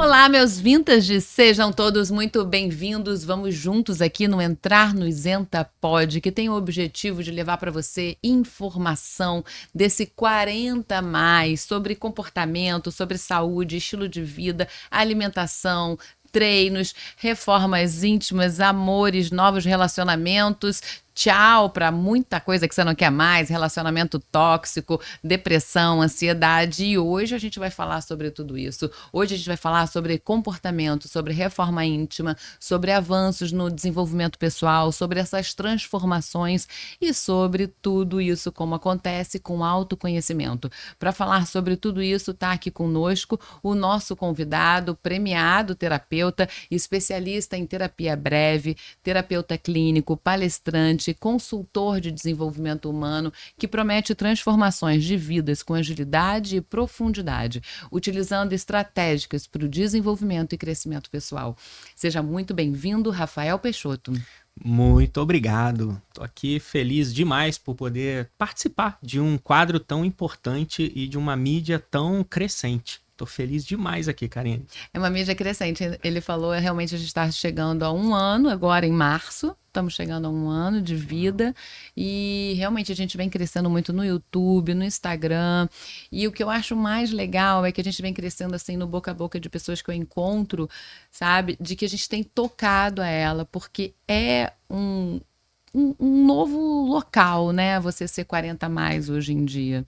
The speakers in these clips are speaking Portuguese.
Olá, meus vintage, sejam todos muito bem-vindos. Vamos juntos aqui no Entrar no Isenta Pod, que tem o objetivo de levar para você informação desse 40 a mais sobre comportamento, sobre saúde, estilo de vida, alimentação, treinos, reformas íntimas, amores, novos relacionamentos. Tchau para muita coisa que você não quer mais, relacionamento tóxico, depressão, ansiedade. E hoje a gente vai falar sobre tudo isso. Hoje a gente vai falar sobre comportamento, sobre reforma íntima, sobre avanços no desenvolvimento pessoal, sobre essas transformações e sobre tudo isso como acontece com autoconhecimento. Para falar sobre tudo isso, está aqui conosco o nosso convidado, premiado terapeuta, especialista em terapia breve, terapeuta clínico, palestrante, consultor de desenvolvimento humano, que promete transformações de vidas com agilidade e profundidade, utilizando estratégicas para o desenvolvimento e crescimento pessoal. Seja muito bem-vindo, Rafael Peixoto. Muito obrigado. Estou aqui feliz demais por poder participar de um quadro tão importante e de uma mídia tão crescente. Estou feliz demais aqui, Karine. É uma mídia crescente. Ele falou, realmente a gente está chegando a 1 ano, agora em março. Estamos chegando a 1 ano de vida e realmente a gente vem crescendo muito no YouTube, no Instagram. E o que eu acho mais legal é que a gente vem crescendo assim no boca a boca de pessoas que eu encontro, sabe? De que a gente tem tocado a ela, porque é um novo local, né? Você ser 40 a mais hoje em dia,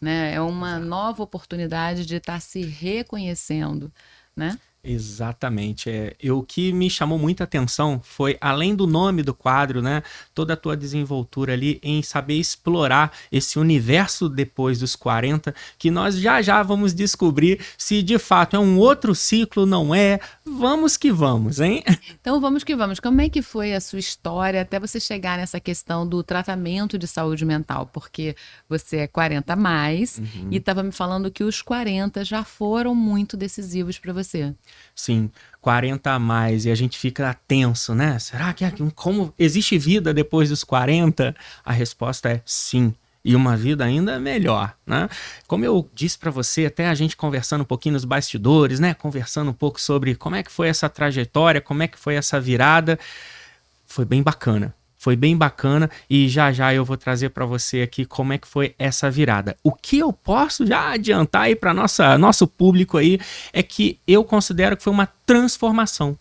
né? É uma nova oportunidade de estar se reconhecendo, né? Exatamente. O que me chamou muita atenção foi, além do nome do quadro, né, toda a tua desenvoltura ali em saber explorar esse universo depois dos 40, que nós já vamos descobrir se de fato é um outro ciclo, não é. Vamos que vamos, hein? Então vamos que vamos. Como é que foi a sua história até você chegar nessa questão do tratamento de saúde mental? Porque você é 40 a mais e estava me falando que os 40 já foram muito decisivos para você. Sim, 40 a mais e a gente fica tenso, né? Será que como existe vida depois dos 40? A resposta é sim. E uma vida ainda melhor, né? Como eu disse para você, até a gente conversando um pouquinho nos bastidores, né? Conversando um pouco sobre como é que foi essa trajetória, como é que foi essa virada. Foi bem bacana. Foi bem bacana e já eu vou trazer para você aqui como é que foi essa virada. O que eu posso já adiantar aí para nosso público aí é que eu considero que foi uma transformação.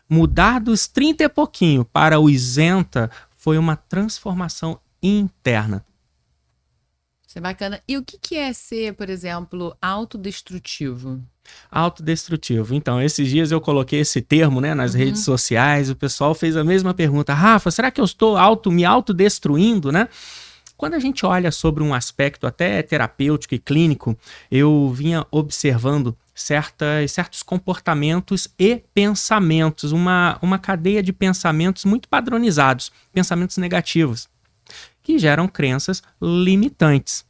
Mudar dos 30 e pouquinho para o isenta foi uma transformação interna. Isso é bacana. E o que é ser, por exemplo, autodestrutivo? Autodestrutivo. Então, esses dias eu coloquei esse termo, né, nas redes sociais, o pessoal fez a mesma pergunta. Rafa, será que eu estou me autodestruindo, né? Quando a gente olha sobre um aspecto até terapêutico e clínico, eu vinha observando certos comportamentos e pensamentos, uma cadeia de pensamentos muito padronizados, pensamentos negativos, que geram crenças limitantes.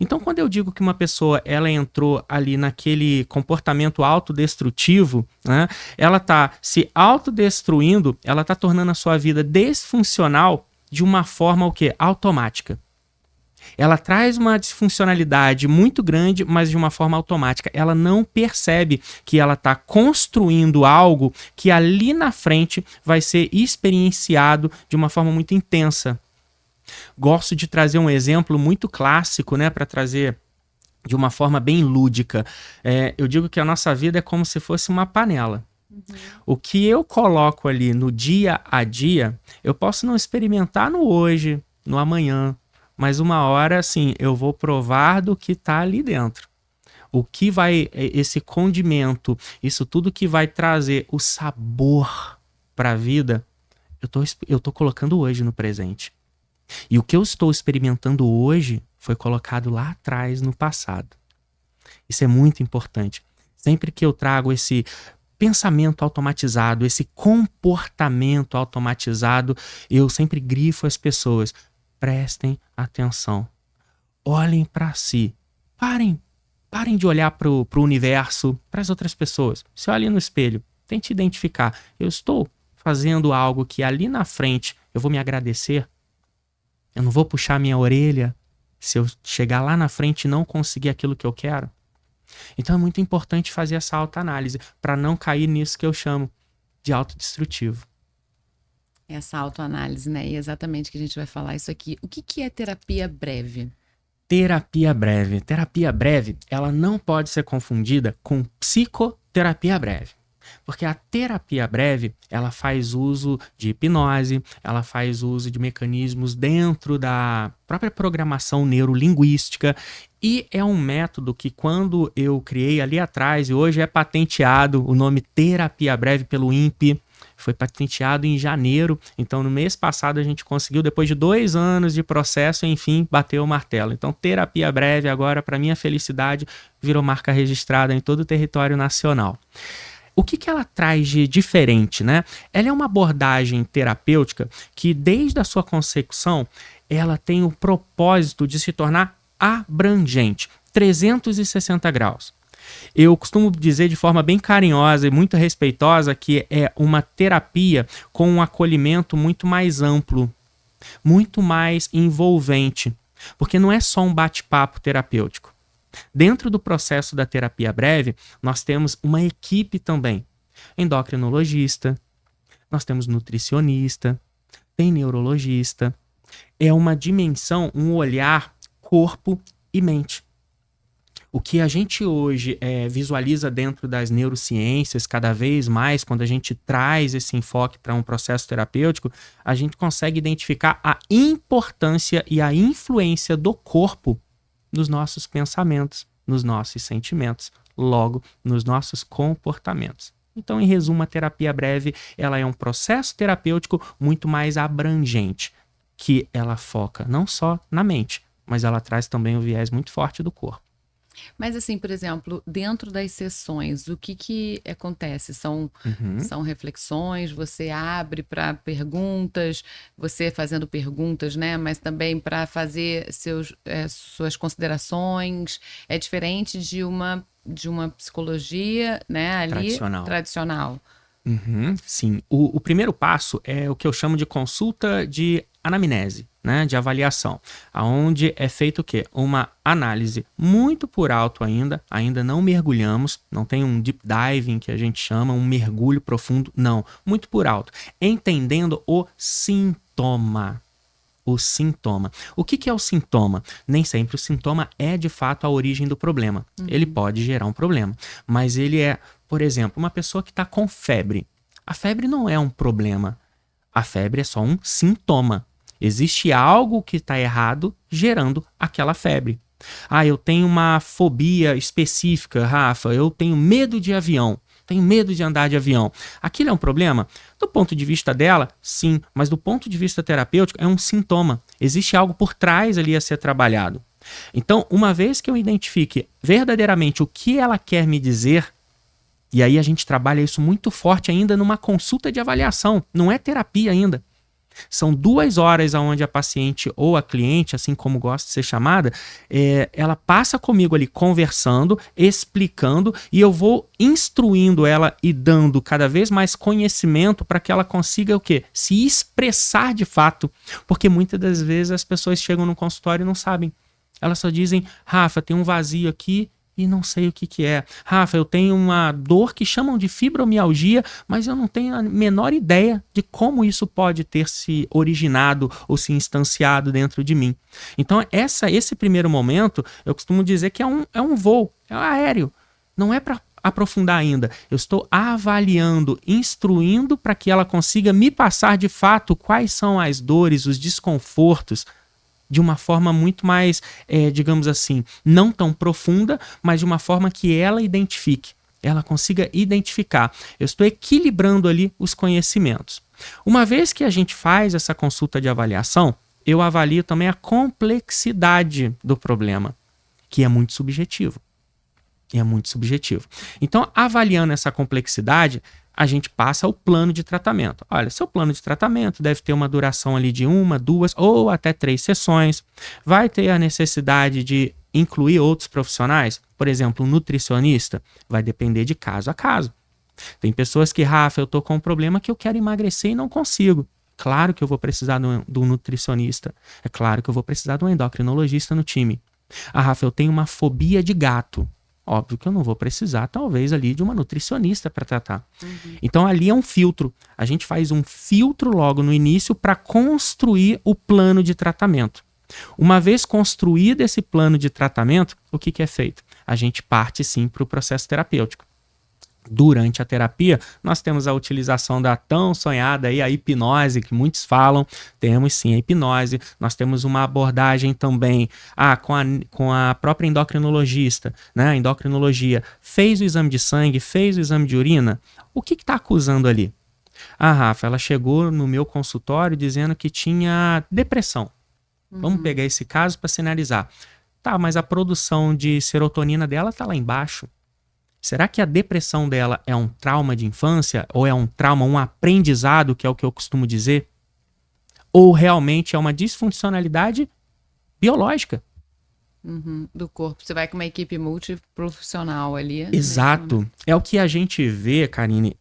Então, quando eu digo que uma pessoa ela entrou ali naquele comportamento autodestrutivo, né, ela está se autodestruindo, ela está tornando a sua vida disfuncional de uma forma o quê? Automática. Ela traz uma disfuncionalidade muito grande, mas de uma forma automática. Ela não percebe que ela está construindo algo que ali na frente vai ser experienciado de uma forma muito intensa. Gosto de trazer um exemplo muito clássico, né, para trazer de uma forma bem lúdica. Eu digo que a nossa vida é como se fosse uma panela. O que eu coloco ali no dia a dia, eu posso não experimentar no hoje, no amanhã, mas uma hora, assim, eu vou provar do que está ali dentro. O que vai, esse condimento, isso tudo que vai trazer o sabor para a vida, eu tô colocando hoje no presente. E o que eu estou experimentando hoje foi colocado lá atrás, no passado. Isso é muito importante. Sempre que eu trago esse pensamento automatizado, esse comportamento automatizado, eu sempre grifo as pessoas. Prestem atenção. Olhem para si. Parem de olhar para o universo, para as outras pessoas. Se olhem no espelho. Tente identificar. Eu estou fazendo algo que ali na frente eu vou me agradecer. Eu não vou puxar minha orelha se eu chegar lá na frente e não conseguir aquilo que eu quero. Então é muito importante fazer essa autoanálise para não cair nisso que eu chamo de autodestrutivo. Essa autoanálise, né? E exatamente que a gente vai falar isso aqui. O que é terapia breve? Terapia breve. Terapia breve, ela não pode ser confundida com psicoterapia breve. Porque a terapia breve, ela faz uso de hipnose, ela faz uso de mecanismos dentro da própria programação neurolinguística e é um método que quando eu criei ali atrás, e hoje é patenteado o nome terapia breve pelo INPE, foi patenteado em janeiro, então no mês passado a gente conseguiu, depois de 2 anos de processo, enfim, bater o martelo. Então terapia breve agora, para minha felicidade, virou marca registrada em todo o território nacional. O que ela traz de diferente, né? Ela é uma abordagem terapêutica que, desde a sua concepção, ela tem o propósito de se tornar abrangente, 360 graus. Eu costumo dizer de forma bem carinhosa e muito respeitosa que é uma terapia com um acolhimento muito mais amplo, muito mais envolvente, porque não é só um bate-papo terapêutico. Dentro do processo da terapia breve, nós temos uma equipe também. Endocrinologista, nós temos nutricionista, tem neurologista. É uma dimensão, um olhar, corpo e mente. O que a gente hoje visualiza dentro das neurociências, cada vez mais, quando a gente traz esse enfoque para um processo terapêutico, a gente consegue identificar a importância e a influência do corpo nos nossos pensamentos, nos nossos sentimentos, logo nos nossos comportamentos. Então, em resumo, a terapia breve ela é um processo terapêutico muito mais abrangente, que ela foca não só na mente, mas ela traz também um viés muito forte do corpo. Mas assim, por exemplo, dentro das sessões, o que acontece? São reflexões, você abre para perguntas, você fazendo perguntas, né? Mas também para fazer suas considerações. É diferente de uma psicologia, né? Ali, tradicional. Sim. O primeiro passo é o que eu chamo de consulta de anamnese, né, de avaliação, aonde é feito o quê? Uma análise muito por alto ainda não mergulhamos, não tem um deep diving que a gente chama, um mergulho profundo, não, muito por alto, entendendo o sintoma. O sintoma. O que é o sintoma? Nem sempre o sintoma é de fato a origem do problema. Ele pode gerar um problema, mas ele é, por exemplo, uma pessoa que está com febre. A febre não é um problema. A febre é só um sintoma. Existe algo que está errado gerando aquela febre. Ah, eu tenho uma fobia específica, Rafa, eu tenho medo de avião. Tenho medo de andar de avião. Aquilo é um problema? Do ponto de vista dela, sim, mas do ponto de vista terapêutico é um sintoma. Existe algo por trás ali a ser trabalhado. Então, uma vez que eu identifique verdadeiramente o que ela quer me dizer, e aí a gente trabalha isso muito forte ainda numa consulta de avaliação, não é terapia ainda. São 2 horas onde a paciente ou a cliente, assim como gosta de ser chamada, ela passa comigo ali conversando, explicando e eu vou instruindo ela e dando cada vez mais conhecimento para que ela consiga o quê? Se expressar de fato. Porque muitas das vezes as pessoas chegam no consultório e não sabem. Elas só dizem, Rafa, tem um vazio aqui e não sei o que é. Rafa, eu tenho uma dor que chamam de fibromialgia, mas eu não tenho a menor ideia de como isso pode ter se originado ou se instanciado dentro de mim. Então, esse primeiro momento, eu costumo dizer que é um voo, é um aéreo. Não é para aprofundar ainda. Eu estou avaliando, instruindo para que ela consiga me passar de fato quais são as dores, os desconfortos, de uma forma muito mais, digamos assim, não tão profunda, mas de uma forma que ela identifique, ela consiga identificar. Eu estou equilibrando ali os conhecimentos. Uma vez que a gente faz essa consulta de avaliação, eu avalio também a complexidade do problema, que é muito subjetivo. Então, avaliando essa complexidade, a gente passa ao plano de tratamento. Olha, seu plano de tratamento deve ter uma duração ali de 1, 2 ou até 3 sessões. Vai ter a necessidade de incluir outros profissionais? Por exemplo, um nutricionista? Vai depender de caso a caso. Tem pessoas que, Rafa, eu tô com um problema que eu quero emagrecer e não consigo. Claro que eu vou precisar de um nutricionista. É claro que eu vou precisar de um endocrinologista no time. Ah, Rafa, eu tenho uma fobia de gato. óbvio que eu não vou precisar, talvez, ali de uma nutricionista para tratar. Então, ali é um filtro. A gente faz um filtro logo no início para construir o plano de tratamento. Uma vez construído esse plano de tratamento, o que é feito? A gente parte, sim, para o processo terapêutico. Durante a terapia, nós temos a utilização da tão sonhada aí, a hipnose, que muitos falam. Temos sim a hipnose. Nós temos uma abordagem também com a própria endocrinologista, né? A endocrinologia fez o exame de sangue, fez o exame de urina. O que está acusando ali? A Rafa, ela chegou no meu consultório dizendo que tinha depressão. Vamos pegar esse caso para sinalizar. Tá, mas a produção de serotonina dela está lá embaixo. Será que a depressão dela é um trauma de infância? Ou é um trauma, um aprendizado, que é o que eu costumo dizer? Ou realmente é uma disfuncionalidade biológica? Do corpo. Você vai com uma equipe multiprofissional ali. Exato. É o que a gente vê, Karine,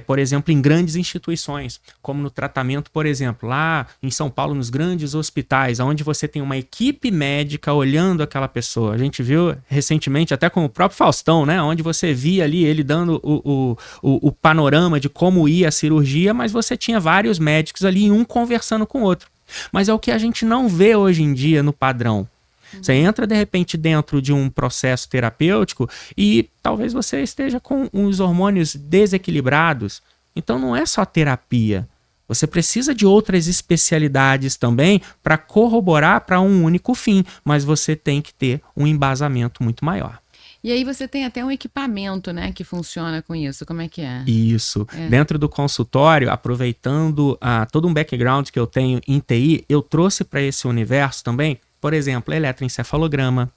por exemplo, em grandes instituições, como no tratamento, por exemplo, lá em São Paulo, nos grandes hospitais, onde você tem uma equipe médica olhando aquela pessoa. A gente viu recentemente, até com o próprio Faustão, né? Onde você via ali ele dando o panorama de como ia a cirurgia, mas você tinha vários médicos ali, um conversando com o outro. Mas é o que a gente não vê hoje em dia no padrão. Você entra, de repente, dentro de um processo terapêutico e talvez você esteja com os hormônios desequilibrados. Então, não é só terapia. Você precisa de outras especialidades também para corroborar para um único fim, mas você tem que ter um embasamento muito maior. E aí você tem até um equipamento, né, que funciona com isso. Como é que é? Isso. Dentro do consultório, aproveitando todo um background que eu tenho em TI, eu trouxe para esse universo também, por exemplo, eletroencefalograma.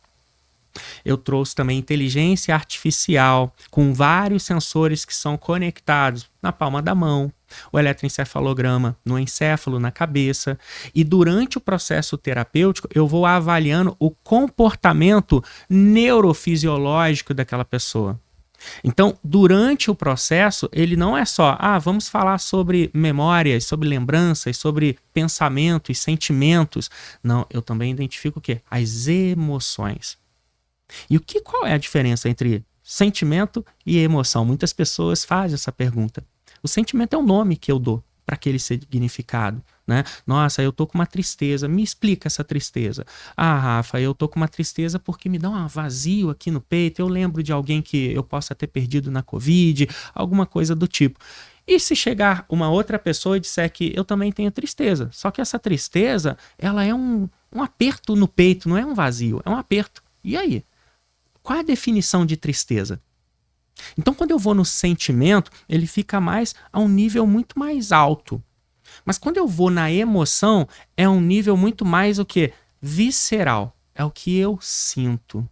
Eu trouxe também inteligência artificial, com vários sensores que são conectados na palma da mão, o eletroencefalograma no encéfalo, na cabeça. E durante o processo terapêutico, eu vou avaliando o comportamento neurofisiológico daquela pessoa. Então, durante o processo, ele não é só, vamos falar sobre memórias, sobre lembranças, sobre pensamento e sentimentos. Não, eu também identifico o quê? As emoções. E qual é a diferença entre sentimento e emoção? Muitas pessoas fazem essa pergunta. O sentimento é o nome que eu dou para aquele significado, né? Nossa, eu tô com uma tristeza, me explica essa tristeza. Rafa, eu tô com uma tristeza porque me dá um vazio aqui no peito, eu lembro de alguém que eu possa ter perdido na Covid, alguma coisa do tipo. E se chegar uma outra pessoa e disser que eu também tenho tristeza, só que essa tristeza, ela é um aperto no peito, não é um vazio, é um aperto. E aí? Qual é a definição de tristeza? Então, quando eu vou no sentimento, ele fica mais a um nível muito mais alto. Mas quando eu vou na emoção, é um nível muito mais o quê? Visceral. É o que eu sinto.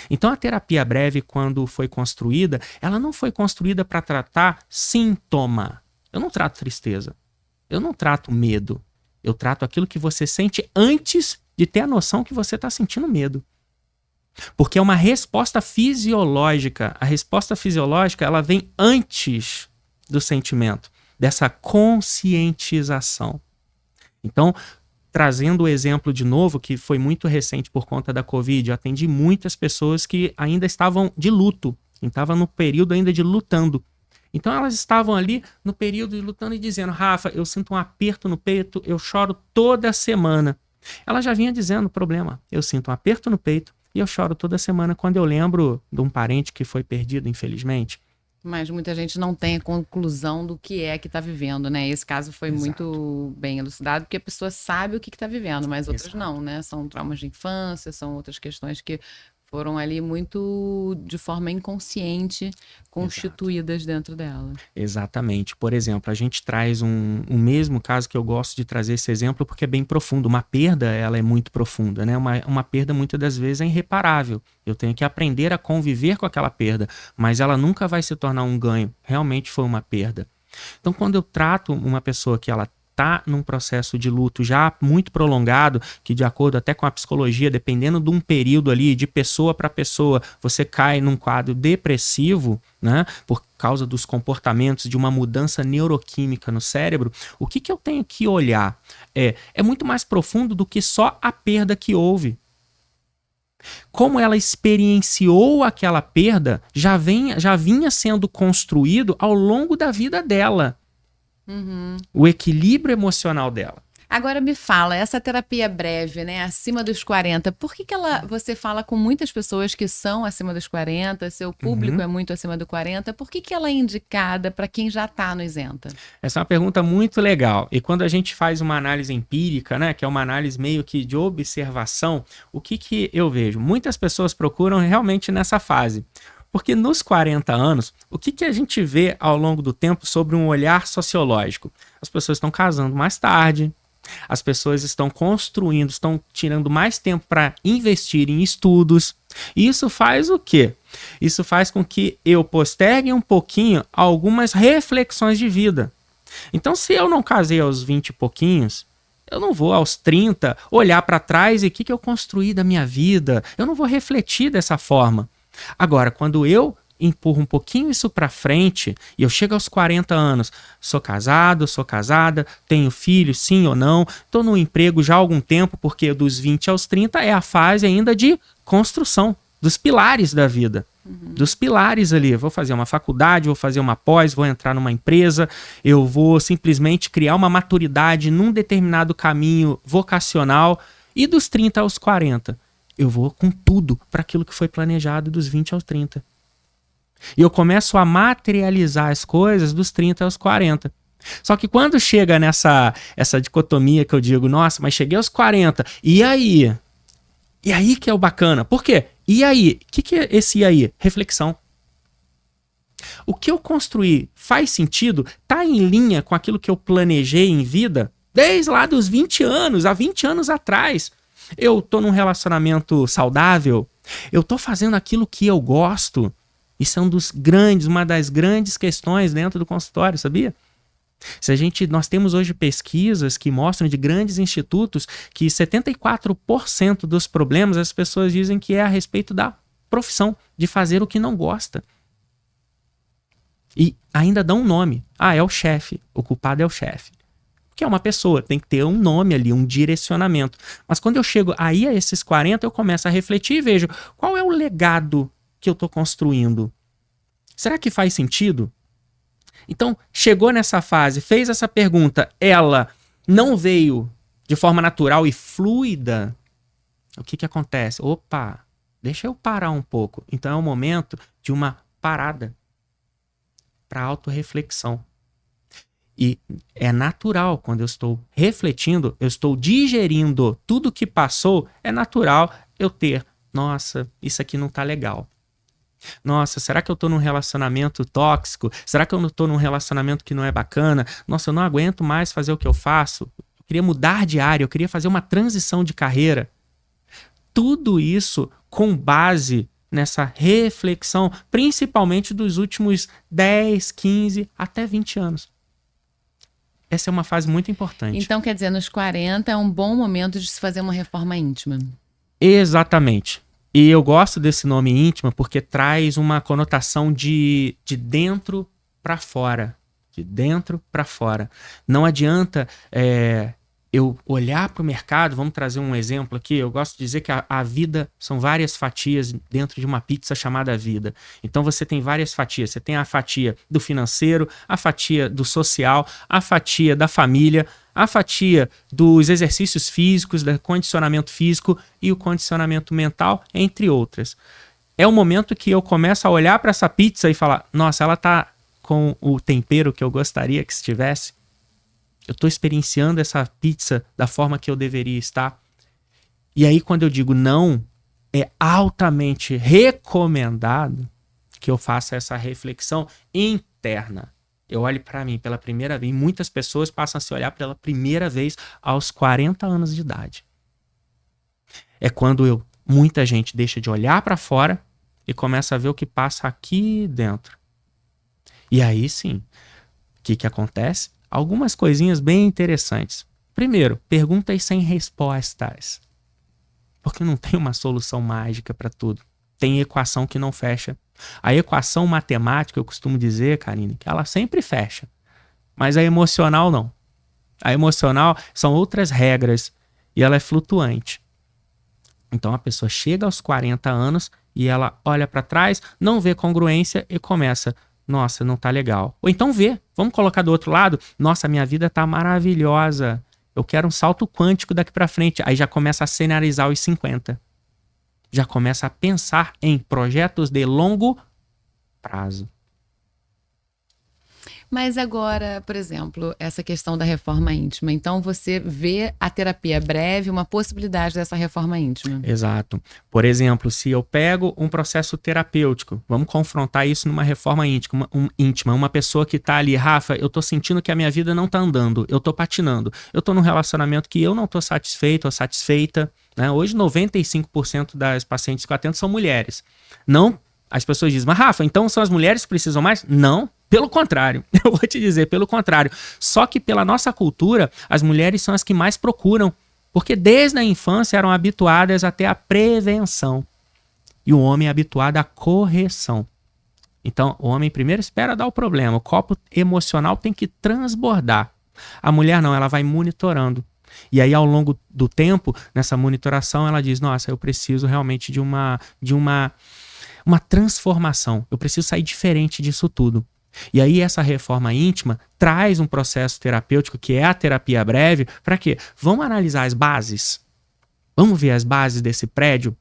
Então, a terapia breve, quando foi construída, ela não foi construída para tratar sintoma. Eu não trato tristeza. Eu não trato medo. Eu trato aquilo que você sente antes de ter a noção que você está sentindo medo. Porque é uma resposta fisiológica. A resposta fisiológica, ela vem antes do sentimento, dessa conscientização. Então, trazendo o exemplo de novo, que foi muito recente por conta da Covid, eu atendi muitas pessoas que ainda estavam de luto, estavam no período ainda de lutando. Então, elas estavam ali no período de lutando e dizendo, Rafa, eu sinto um aperto no peito, eu choro toda semana. Ela já vinha dizendo o problema, eu sinto um aperto no peito, e eu choro toda semana quando eu lembro de um parente que foi perdido, infelizmente. Mas muita gente não tem a conclusão do que é que está vivendo, né? Esse caso foi muito bem elucidado, porque a pessoa sabe o que está vivendo, mas outras não, né? São traumas de infância, são outras questões que foram ali muito de forma inconsciente constituídas dentro dela. Exatamente. Por exemplo, a gente traz um mesmo caso que eu gosto de trazer esse exemplo porque é bem profundo. Uma perda, ela é muito profunda, né? Uma perda muitas das vezes é irreparável. Eu tenho que aprender a conviver com aquela perda, mas ela nunca vai se tornar um ganho. Realmente foi uma perda. Então, quando eu trato uma pessoa que ela está num processo de luto já muito prolongado, que de acordo até com a psicologia, dependendo de um período ali, de pessoa para pessoa, você cai num quadro depressivo, né, por causa dos comportamentos de uma mudança neuroquímica no cérebro, o que eu tenho que olhar? É muito mais profundo do que só a perda que houve. Como ela experienciou aquela perda, já vinha sendo construído ao longo da vida dela. O equilíbrio emocional dela. Agora me fala, essa terapia breve, né, acima dos 40, por que você fala com muitas pessoas que são acima dos 40, seu público é muito acima do 40, por que ela é indicada para quem já está no isenta? Essa é uma pergunta muito legal. E quando a gente faz uma análise empírica, né, que é uma análise meio que de observação, o que eu vejo? Muitas pessoas procuram realmente nessa fase. Porque nos 40 anos, o que a gente vê ao longo do tempo sobre um olhar sociológico? As pessoas estão casando mais tarde, as pessoas estão construindo, estão tirando mais tempo para investir em estudos. E isso faz o quê? Isso faz com que eu postergue um pouquinho algumas reflexões de vida. Então, se eu não casei aos 20 e pouquinhos, eu não vou aos 30 olhar para trás e o que eu construí da minha vida. Eu não vou refletir dessa forma. Agora, quando eu empurro um pouquinho isso para frente e eu chego aos 40 anos, sou casado, sou casada, tenho filho, sim ou não, estou no emprego já há algum tempo, porque dos 20 aos 30 é a fase ainda de construção dos pilares da vida. Dos pilares ali, vou fazer uma faculdade, vou fazer uma pós, vou entrar numa empresa, eu vou simplesmente criar uma maturidade num determinado caminho vocacional, e dos 30 aos 40 eu vou com tudo para aquilo que foi planejado dos 20 aos 30. E eu começo a materializar as coisas dos 30 aos 40. Só que quando chega essa dicotomia que eu digo, nossa, mas cheguei aos 40, e aí? E aí que é o bacana. Por quê? E aí? O que é esse e aí? Reflexão. O que eu construí faz sentido? Tá em linha com aquilo que eu planejei em vida? Desde lá dos 20 anos, há 20 anos atrás. Eu tô num relacionamento saudável? Eu tô fazendo aquilo que eu gosto? Isso é uma das grandes questões dentro do consultório, sabia? Nós temos hoje pesquisas que mostram de grandes institutos que 74% dos problemas as pessoas dizem que é a respeito da profissão, de fazer o que não gosta. E ainda dão um nome. É o chefe, o culpado é o chefe. Que é uma pessoa, tem que ter um nome ali, um direcionamento. Mas quando eu chego aí a esses 40, eu começo a refletir e vejo qual é o legado que eu estou construindo. Será que faz sentido? Então, chegou nessa fase, fez essa pergunta, ela não veio de forma natural e fluida, o que acontece? Opa, deixa eu parar um pouco. Então é o momento de uma parada para autorreflexão. E é natural, quando eu estou refletindo, eu estou digerindo tudo que passou, é natural eu ter, nossa, isso aqui não tá legal. Nossa, será que eu tô num relacionamento tóxico? Será que eu tô num relacionamento que não é bacana? Nossa, eu não aguento mais fazer o que eu faço. Eu queria mudar de área, eu queria fazer uma transição de carreira. Tudo isso com base nessa reflexão, principalmente dos últimos 10, 15, até 20 anos. Essa é uma fase muito importante. Então, quer dizer, nos 40 é um bom momento de se fazer uma reforma íntima. Exatamente. E eu gosto desse nome íntima porque traz uma conotação de dentro para fora. De dentro para fora. Não adianta eu olhar para o mercado, vamos trazer um exemplo aqui, eu gosto de dizer que a vida são várias fatias dentro de uma pizza chamada vida. Então você tem várias fatias, você tem a fatia do financeiro, a fatia do social, a fatia da família, a fatia dos exercícios físicos, do condicionamento físico e o condicionamento mental, entre outras. É o momento que eu começo a olhar para essa pizza e falar, nossa, ela tá com o tempero que eu gostaria que estivesse. Eu estou experienciando essa pizza da forma que eu deveria estar. E aí, quando eu digo não, é altamente recomendado que eu faça essa reflexão interna. Eu olho para mim pela primeira vez. Muitas pessoas passam a se olhar pela primeira vez aos 40 anos de idade. É quando muita gente deixa de olhar para fora e começa a ver o que passa aqui dentro. E aí sim, o que acontece? Algumas coisinhas bem interessantes. Primeiro, perguntas sem respostas. Porque não tem uma solução mágica para tudo. Tem equação que não fecha. A equação matemática, eu costumo dizer, Karine, que ela sempre fecha. Mas a emocional não. A emocional são outras regras e ela é flutuante. Então a pessoa chega aos 40 anos e ela olha para trás, não vê congruência e começa, nossa, não tá legal. Ou então vê, vamos colocar do outro lado, nossa, minha vida tá maravilhosa, eu quero um salto quântico daqui para frente. Aí já começa a cenarizar os 50. Já começa a pensar em projetos de longo prazo. Mas agora, por exemplo, essa questão da reforma íntima. Então, você vê a terapia breve, uma possibilidade dessa reforma íntima. Exato. Por exemplo, se eu pego um processo terapêutico, vamos confrontar isso numa reforma íntima. Uma pessoa que tá ali, Rafa, eu tô sentindo que a minha vida não tá andando, eu tô patinando. Eu tô num relacionamento que eu não tô satisfeito ou satisfeita. Né? Hoje, 95% das pacientes que eu atendo são mulheres. Não, as pessoas dizem, mas Rafa, então são as mulheres que precisam mais? Não. Pelo contrário, eu vou te dizer, pelo contrário. Só que pela nossa cultura, as mulheres são as que mais procuram, porque desde a infância eram habituadas até a prevenção. E o homem é habituado à correção. Então, o homem primeiro espera dar o problema, o copo emocional tem que transbordar. A mulher não, ela vai monitorando. E aí, ao longo do tempo, nessa monitoração, ela diz, nossa, eu preciso realmente de uma transformação. Eu preciso sair diferente disso tudo. E aí essa reforma íntima traz um processo terapêutico que é a terapia breve. Para quê? Vamos analisar as bases? Vamos ver as bases desse prédio?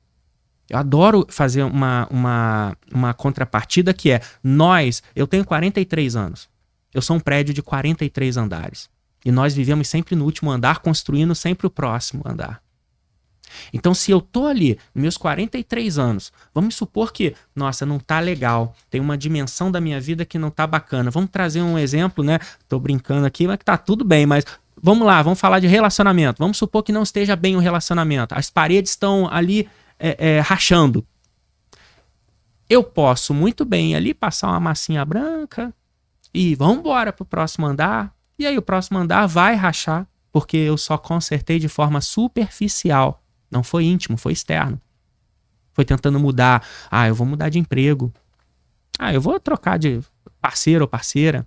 Eu adoro fazer uma contrapartida que é eu tenho 43 anos. Eu sou um prédio de 43 andares. E nós vivemos sempre no último andar, construindo sempre o próximo andar. Então, se eu tô ali, nos meus 43 anos, vamos supor que, nossa, não tá legal, tem uma dimensão da minha vida que não tá bacana. Vamos trazer um exemplo, né? Tô brincando aqui, mas que tá tudo bem, mas vamos lá, vamos falar de relacionamento. Vamos supor que não esteja bem o relacionamento. As paredes estão ali rachando. Eu posso muito bem ali passar uma massinha branca e vamos embora pro próximo andar. E aí o próximo andar vai rachar, porque eu só consertei de forma superficial. Não foi íntimo, foi externo. Foi tentando mudar. Eu vou mudar de emprego. Eu vou trocar de parceiro ou parceira.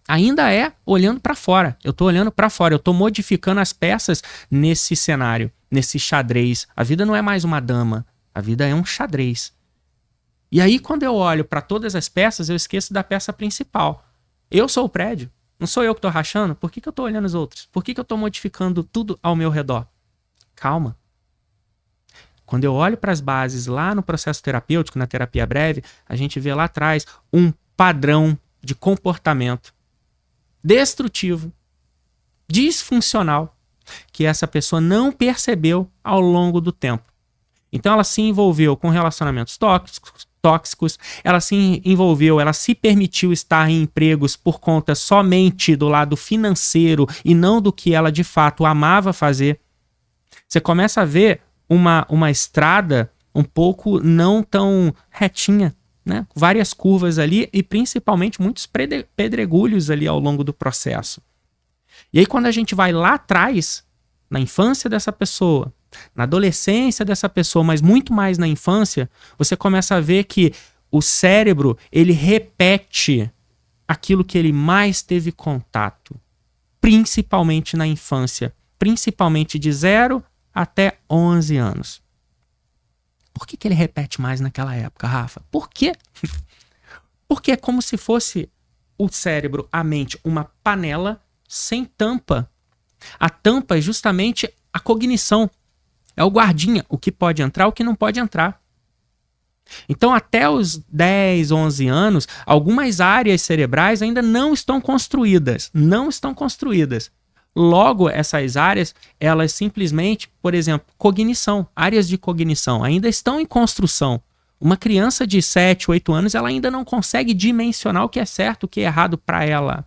Ainda é olhando para fora. Eu tô olhando para fora. Eu tô modificando as peças nesse cenário, nesse xadrez. A vida não é mais uma dama. A vida é um xadrez. E aí, quando eu olho para todas as peças, eu esqueço da peça principal. Eu sou o prédio. Não sou eu que tô rachando. Por que eu tô olhando os outros? Por que eu tô modificando tudo ao meu redor? Calma. Quando eu olho para as bases lá no processo terapêutico, na terapia breve, a gente vê lá atrás um padrão de comportamento destrutivo, disfuncional, que essa pessoa não percebeu ao longo do tempo. Então ela se envolveu com relacionamentos tóxicos, ela se envolveu, ela se permitiu estar em empregos por conta somente do lado financeiro e não do que ela de fato amava fazer. Você começa a ver uma estrada um pouco não tão retinha, né? Várias curvas ali e principalmente muitos pedregulhos ali ao longo do processo. E aí quando a gente vai lá atrás, na infância dessa pessoa, na adolescência dessa pessoa, mas muito mais na infância, você começa a ver que o cérebro, ele repete aquilo que ele mais teve contato, principalmente na infância, principalmente de 0 até 11 anos. Por que ele repete mais naquela época, Rafa? Por quê? Porque é como se fosse o cérebro, a mente, uma panela sem tampa. A tampa é justamente a cognição. É o guardinha, o que pode entrar, o que não pode entrar. Então, até os 10, 11 anos, algumas áreas cerebrais ainda não estão construídas. Não estão construídas. Logo, essas áreas, elas simplesmente, por exemplo, cognição, áreas de cognição, ainda estão em construção. Uma criança de 7, 8 anos, ela ainda não consegue dimensionar o que é certo, o que é errado para ela.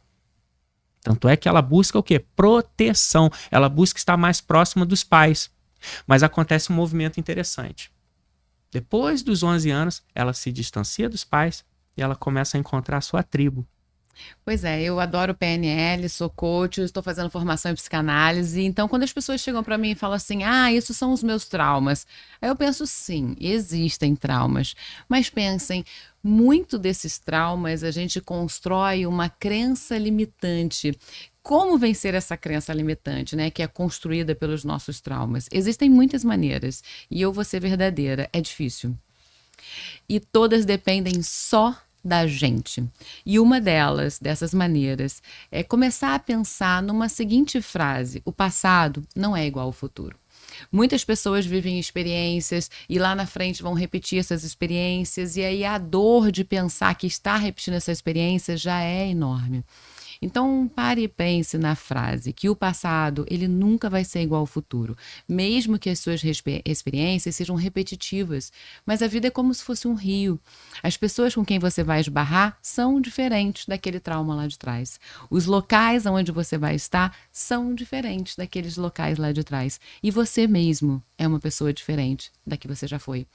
Tanto é que ela busca o quê? Proteção. Ela busca estar mais próxima dos pais. Mas acontece um movimento interessante. Depois dos 11 anos, ela se distancia dos pais e ela começa a encontrar a sua tribo. Pois é, eu adoro PNL, sou coach, estou fazendo formação em psicanálise. Então, quando as pessoas chegam para mim e falam assim, ah, isso são os meus traumas. Aí eu penso, sim, existem traumas. Mas pensem, muito desses traumas a gente constrói uma crença limitante. Como vencer essa crença limitante, né, que é construída pelos nossos traumas? Existem muitas maneiras. E eu vou ser verdadeira, é difícil. E todas dependem só da gente. E uma dessas maneiras, é começar a pensar numa seguinte frase: o passado não é igual ao futuro. Muitas pessoas vivem experiências e lá na frente vão repetir essas experiências, e aí a dor de pensar que está repetindo essa experiência já é enorme. Então, pare e pense na frase que o passado, ele nunca vai ser igual ao futuro, mesmo que as suas experiências sejam repetitivas. Mas a vida é como se fosse um rio. As pessoas com quem você vai esbarrar são diferentes daquele trauma lá de trás. Os locais onde você vai estar são diferentes daqueles locais lá de trás. E você mesmo é uma pessoa diferente da que você já foi.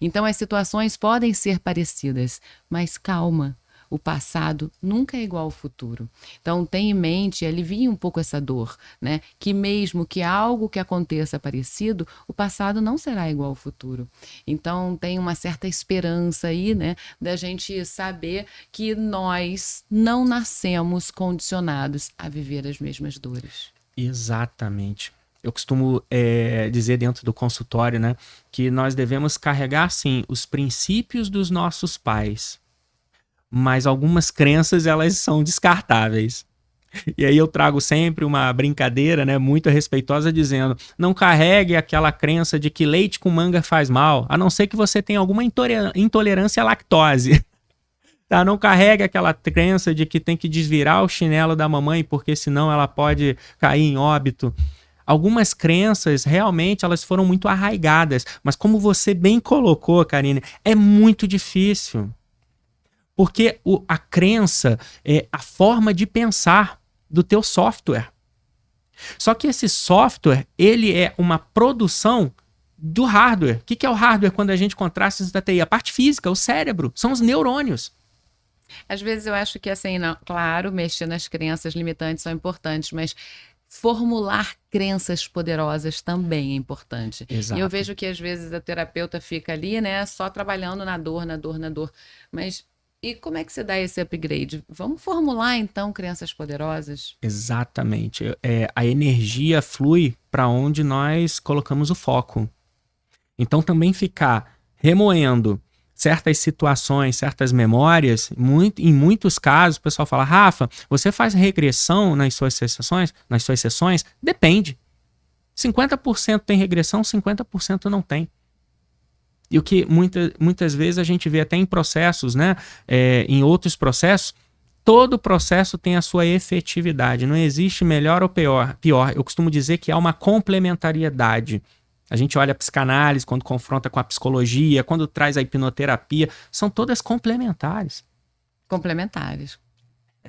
Então, as situações podem ser parecidas, mas calma. O passado nunca é igual ao futuro. Então, tenha em mente e alivie um pouco essa dor, né? Que mesmo que algo que aconteça parecido, o passado não será igual ao futuro. Então, tem uma certa esperança aí, né? Da gente saber que nós não nascemos condicionados a viver as mesmas dores. Exatamente. Eu costumo dizer dentro do consultório, né, que nós devemos carregar, sim, os princípios dos nossos pais, mas algumas crenças, elas são descartáveis. E aí eu trago sempre uma brincadeira, né, muito respeitosa, dizendo: não carregue aquela crença de que leite com manga faz mal, a não ser que você tenha alguma intolerância à lactose. Tá? Não carregue aquela crença de que tem que desvirar o chinelo da mamãe, porque senão ela pode cair em óbito. Algumas crenças, realmente, elas foram muito arraigadas, mas como você bem colocou, Karine, é muito difícil. Porque a crença é a forma de pensar do teu software. Só que esse software, ele é uma produção do hardware. O que é o hardware quando a gente contrasta isso da TI? A parte física, o cérebro, são os neurônios. Às vezes eu acho que, assim, não, claro, mexer nas crenças limitantes são importantes, mas formular crenças poderosas também é importante. Exato. E eu vejo que às vezes a terapeuta fica ali, né, só trabalhando na dor, na dor, na dor. Mas e como é que você dá esse upgrade? Vamos formular, então, crenças poderosas? Exatamente. A energia flui para onde nós colocamos o foco. Então, também ficar remoendo certas situações, certas memórias, em muitos casos, o pessoal fala: Rafa, você faz regressão nas suas sessões? Depende. 50% tem regressão, 50% não tem. E o que muitas vezes a gente vê até em processos, né? Em outros processos, todo processo tem a sua efetividade. Não existe melhor ou pior. Eu costumo dizer que há uma complementariedade. A gente olha a psicanálise quando confronta com a psicologia, quando traz a hipnoterapia, são todas complementares. Complementares.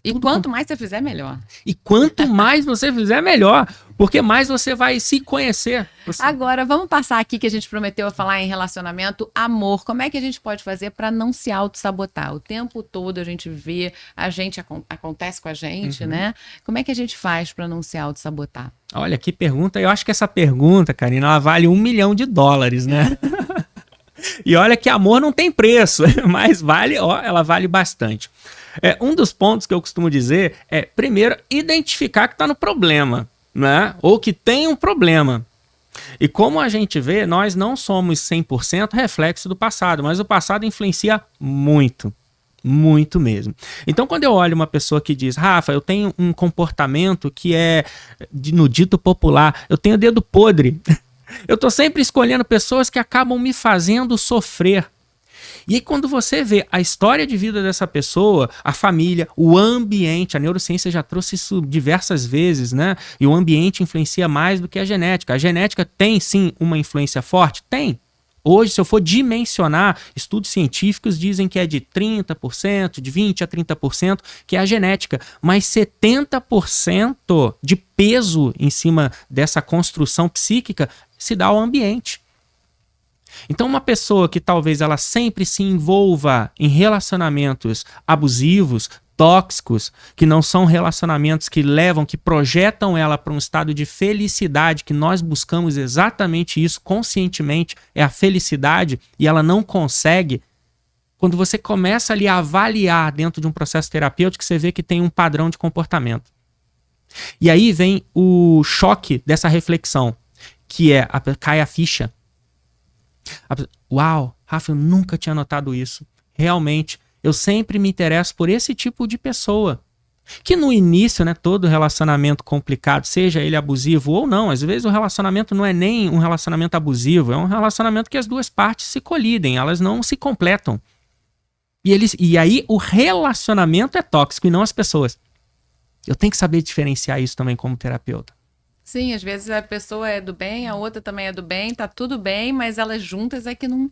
E quanto mais você fizer, melhor. E quanto mais você fizer, melhor. Porque mais você vai se conhecer. Agora, vamos passar aqui que a gente prometeu falar em relacionamento, amor. Como é que a gente pode fazer para não se auto-sabotar? O tempo todo a gente vê, acontece com a gente, né? Como é que a gente faz para não se auto-sabotar? Olha, que pergunta. Eu acho que essa pergunta, Karina, ela vale $1 milhão, né? E olha que amor não tem preço, mas ela vale bastante. Um dos pontos que eu costumo dizer é, primeiro, identificar que está no problema, né? Ou que tem um problema. E como a gente vê, nós não somos 100% reflexo do passado, mas o passado influencia muito. Muito mesmo. Então, quando eu olho uma pessoa que diz: Rafa, eu tenho um comportamento que é, no dito popular, eu tenho dedo podre. Eu tô sempre escolhendo pessoas que acabam me fazendo sofrer. E aí, quando você vê a história de vida dessa pessoa, a família, o ambiente, a neurociência já trouxe isso diversas vezes, né? E o ambiente influencia mais do que a genética. A genética tem, sim, uma influência forte? Tem. Hoje, se eu for dimensionar, estudos científicos dizem que é de 30%, de 20% a 30%, que é a genética. Mas 70% de peso em cima dessa construção psíquica se dá ao ambiente. Então, uma pessoa que talvez ela sempre se envolva em relacionamentos abusivos, tóxicos, que não são relacionamentos que levam, que projetam ela para um estado de felicidade, que nós buscamos exatamente isso conscientemente, é a felicidade, e ela não consegue. Quando você começa ali a avaliar dentro de um processo terapêutico, você vê que tem um padrão de comportamento. E aí vem o choque dessa reflexão, que cai a ficha. Uau, Rafa, eu nunca tinha notado isso. Realmente, eu sempre me interesso por esse tipo de pessoa. Que no início, né, todo relacionamento complicado, seja ele abusivo ou não, às vezes o relacionamento não é nem um relacionamento abusivo, é um relacionamento que as duas partes se colidem, elas não se completam. E aí o relacionamento é tóxico e não as pessoas. Eu tenho que saber diferenciar isso também como terapeuta. Sim, às vezes a pessoa é do bem, a outra também é do bem, tá tudo bem, mas elas juntas é que não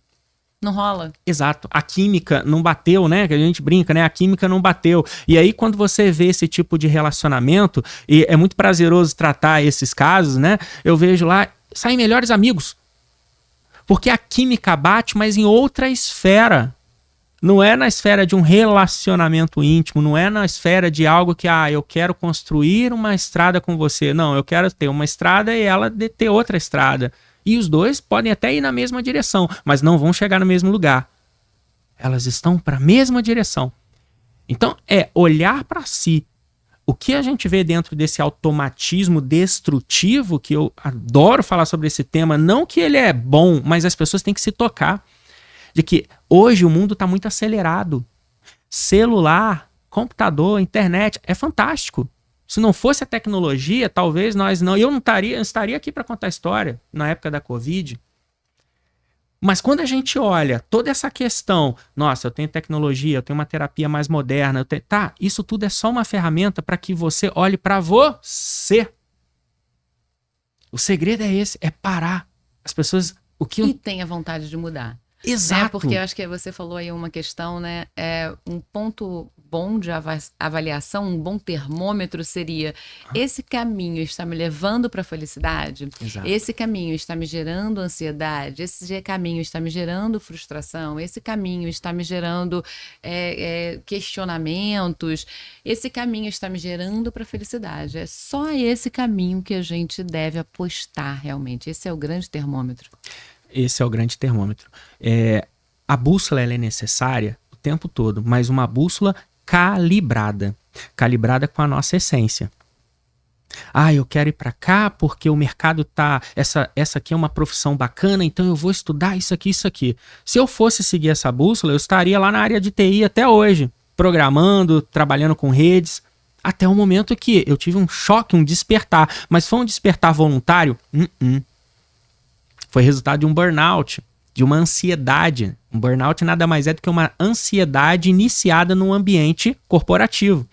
rola. Exato. A química não bateu, né? Que a gente brinca, né? A química não bateu. E aí, quando você vê esse tipo de relacionamento, e é muito prazeroso tratar esses casos, né? Eu vejo lá, saem melhores amigos. Porque a química bate, mas em outra esfera. Não é na esfera de um relacionamento íntimo, não é na esfera de algo que, eu quero construir uma estrada com você. Não, eu quero ter uma estrada e ela ter outra estrada. E os dois podem até ir na mesma direção, mas não vão chegar no mesmo lugar. Elas estão para a mesma direção. Então, é olhar para si. O que a gente vê dentro desse automatismo destrutivo, que eu adoro falar sobre esse tema, não que ele é bom, mas as pessoas têm que se tocar. De que hoje o mundo está muito acelerado. Celular, computador, internet, é fantástico. Se não fosse a tecnologia, talvez eu estaria aqui para contar a história na época da Covid. Mas quando a gente olha toda essa questão, nossa, eu tenho tecnologia, eu tenho uma terapia mais moderna, isso tudo é só uma ferramenta para que você olhe para você. O segredo é esse, é parar. As pessoas... E tenha vontade de mudar. Exato. Né? Porque eu acho que você falou aí uma questão, né? Um ponto bom de avaliação, um bom termômetro seria: esse caminho está me levando para a felicidade? Exato. Esse caminho está me gerando ansiedade? Esse caminho está me gerando frustração? Esse caminho está me gerando questionamentos? Esse caminho está me gerando para a felicidade? É só esse caminho que a gente deve apostar realmente. Esse é o grande termômetro. Esse é o grande termômetro. A bússola ela é necessária o tempo todo, mas uma bússola calibrada. Calibrada com a nossa essência. Eu quero ir para cá porque o mercado tá... Essa aqui é uma profissão bacana, então eu vou estudar isso aqui, isso aqui. Se eu fosse seguir essa bússola, eu estaria lá na área de TI até hoje, programando, trabalhando com redes, até o momento que eu tive um choque, um despertar. Mas foi um despertar voluntário? Foi resultado de um burnout, de uma ansiedade. Um burnout nada mais é do que uma ansiedade iniciada num ambiente corporativo.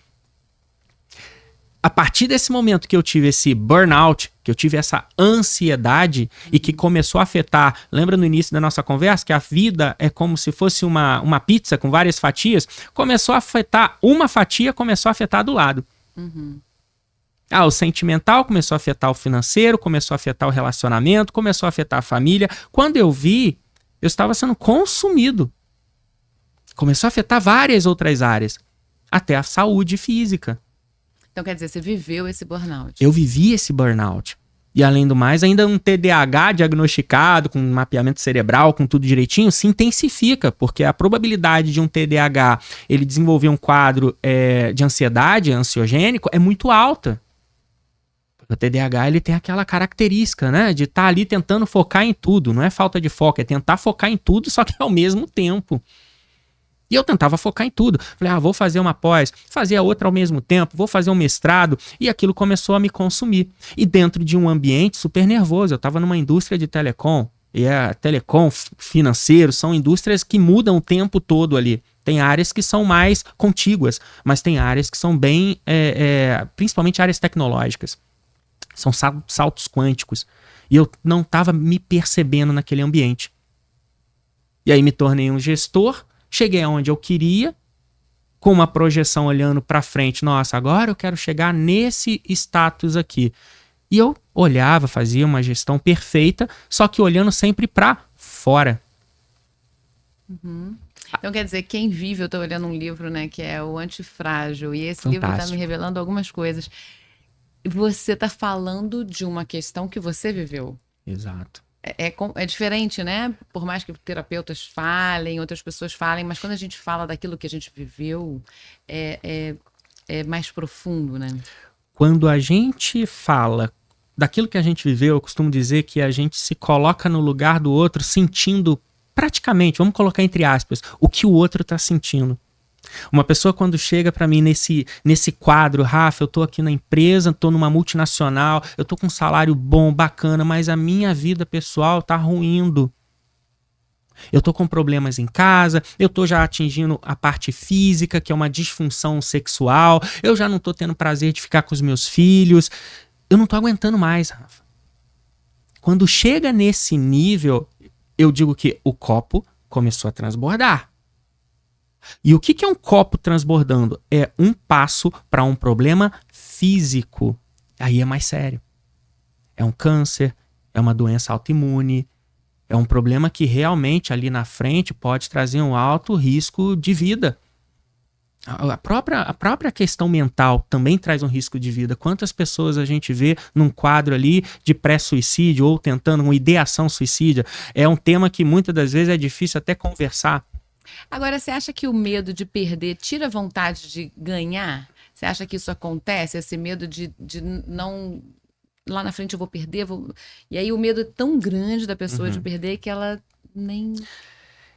A partir desse momento que eu tive esse burnout, que eu tive essa ansiedade e que começou a afetar... Lembra no início da nossa conversa que a vida é como se fosse uma pizza com várias fatias? Começou a afetar uma fatia, começou a afetar do lado. O sentimental começou a afetar o financeiro, começou a afetar o relacionamento, começou a afetar a família. Quando eu vi, eu estava sendo consumido. Começou a afetar várias outras áreas, até a saúde física. Então, quer dizer, você viveu esse burnout. Eu vivi esse burnout. E além do mais, ainda um TDAH diagnosticado, com mapeamento cerebral, com tudo direitinho, se intensifica, porque a probabilidade de um TDAH ele desenvolver um quadro de ansiedade, ansiogênico, é muito alta. O TDAH ele tem aquela característica, né, de estar ali tentando focar em tudo. Não é falta de foco, é tentar focar em tudo, só que ao mesmo tempo. E eu tentava focar em tudo. Falei, vou fazer uma pós, fazia outra ao mesmo tempo, vou fazer um mestrado. E aquilo começou a me consumir. E dentro de um ambiente super nervoso. Eu estava numa indústria de telecom. E a telecom, financeiro, são indústrias que mudam o tempo todo ali. Tem áreas que são mais contíguas, mas tem áreas que são bem, principalmente áreas tecnológicas. São saltos quânticos. E eu não estava me percebendo naquele ambiente. E aí me tornei um gestor, cheguei aonde eu queria, com uma projeção olhando para frente. Nossa, agora eu quero chegar nesse status aqui. E eu olhava, fazia uma gestão perfeita, só que olhando sempre para fora. Então, quer dizer, quem vive, eu estou olhando um livro, né, que é o Antifrágil, e esse livro está me revelando algumas coisas. Você está falando de uma questão que você viveu. Exato. É diferente, né? Por mais que terapeutas falem, outras pessoas falem, mas quando a gente fala daquilo que a gente viveu, é mais profundo, né? Quando a gente fala daquilo que a gente viveu, eu costumo dizer que a gente se coloca no lugar do outro sentindo praticamente, vamos colocar entre aspas, o que o outro está sentindo. Uma pessoa quando chega para mim nesse quadro, Rafa, eu tô aqui na empresa, tô numa multinacional, eu tô com um salário bom, bacana, mas a minha vida pessoal tá ruindo. Eu tô com problemas em casa, eu tô já atingindo a parte física, que é uma disfunção sexual, eu já não tô tendo prazer de ficar com os meus filhos, eu não tô aguentando mais, Rafa. Quando chega nesse nível, eu digo que o copo começou a transbordar. E o que é um copo transbordando? É um passo para um problema físico. Aí é mais sério. É um câncer, é uma doença autoimune, é um problema que realmente ali na frente pode trazer um alto risco de vida. A própria questão mental também traz um risco de vida. Quantas pessoas a gente vê num quadro ali de pré-suicídio ou tentando uma ideação suicida? É um tema que muitas das vezes é difícil até conversar. Agora, você acha que o medo de perder tira a vontade de ganhar? Você acha que isso acontece? Esse medo de não... Lá na frente eu vou perder? E aí o medo é tão grande da pessoa de perder que ela nem...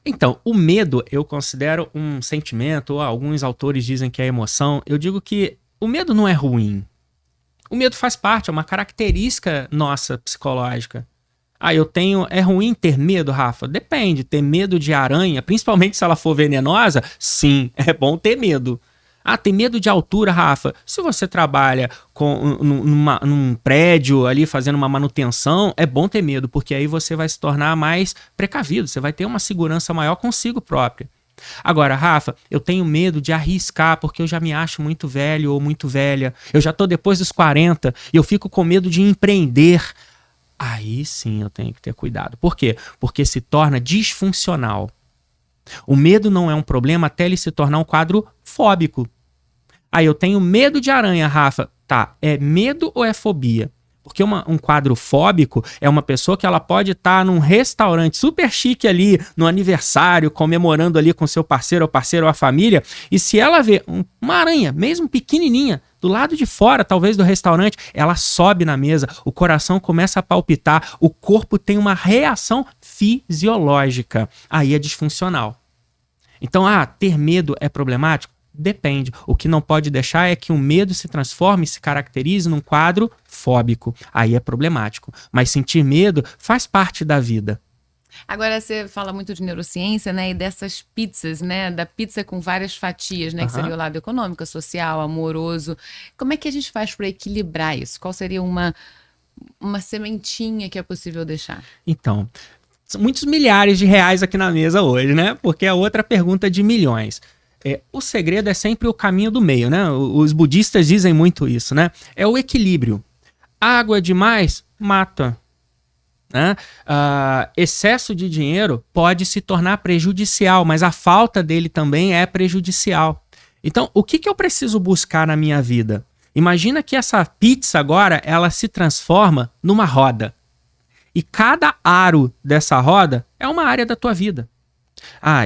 Então, o medo eu considero um sentimento, ou alguns autores dizem que é emoção. Eu digo que o medo não é ruim. O medo faz parte, é uma característica nossa psicológica. É ruim ter medo, Rafa? Depende. Ter medo de aranha, principalmente se ela for venenosa, sim, é bom ter medo. Tem medo de altura, Rafa? Se você trabalha num prédio ali fazendo uma manutenção, é bom ter medo, porque aí você vai se tornar mais precavido, você vai ter uma segurança maior consigo própria. Agora, Rafa, eu tenho medo de arriscar porque eu já me acho muito velho ou muito velha. Eu já tô depois dos 40 e eu fico com medo de empreender. Aí sim eu tenho que ter cuidado. Por quê? Porque se torna disfuncional. O medo não é um problema até ele se tornar um quadro fóbico. Eu tenho medo de aranha, Rafa. Tá, é medo ou é fobia? Porque um quadro fóbico é uma pessoa que ela pode estar num restaurante super chique ali, no aniversário, comemorando ali com seu parceiro ou a família, e se ela vê uma aranha, mesmo pequenininha, do lado de fora, talvez, do restaurante, ela sobe na mesa, o coração começa a palpitar, o corpo tem uma reação fisiológica. Aí é disfuncional. Então, ter medo é problemático? Depende. O que não pode deixar é que o medo se transforme e se caracterize num quadro fóbico. Aí é problemático. Mas sentir medo faz parte da vida. Agora, você fala muito de neurociência, né? E dessas pizzas, né? Da pizza com várias fatias, né? Que seria o lado econômico, social, amoroso. Como é que a gente faz para equilibrar isso? Qual seria uma sementinha que é possível deixar? Então, são muitos milhares de reais aqui na mesa hoje, né? Porque é outra pergunta de milhões. O segredo é sempre o caminho do meio, né? Os budistas dizem muito isso, né? É o equilíbrio. Água demais mata. Né? Excesso de dinheiro pode se tornar prejudicial, mas a falta dele também é prejudicial. Então, o que eu preciso buscar na minha vida? Imagina que essa pizza agora, ela se transforma numa roda. E cada aro dessa roda é uma área da tua vida.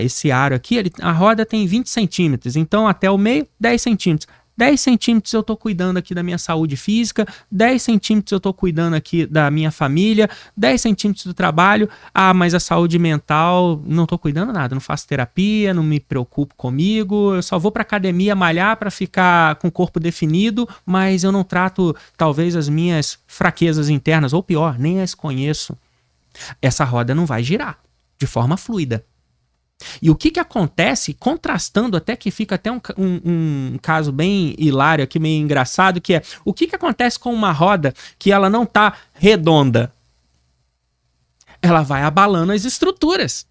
Esse aro aqui, a roda tem 20 centímetros, então até o meio, 10 centímetros. 10 centímetros eu tô cuidando aqui da minha saúde física, 10 centímetros eu tô cuidando aqui da minha família, 10 centímetros do trabalho. Mas a saúde mental, não tô cuidando nada, não faço terapia, não me preocupo comigo, eu só vou pra academia malhar pra ficar com o corpo definido, mas eu não trato talvez as minhas fraquezas internas, ou pior, nem as conheço. Essa roda não vai girar de forma fluida. E o que acontece, contrastando até que fica até um caso bem hilário aqui, meio engraçado, que é o que acontece com uma roda que ela não tá redonda? Ela vai abalando as estruturas.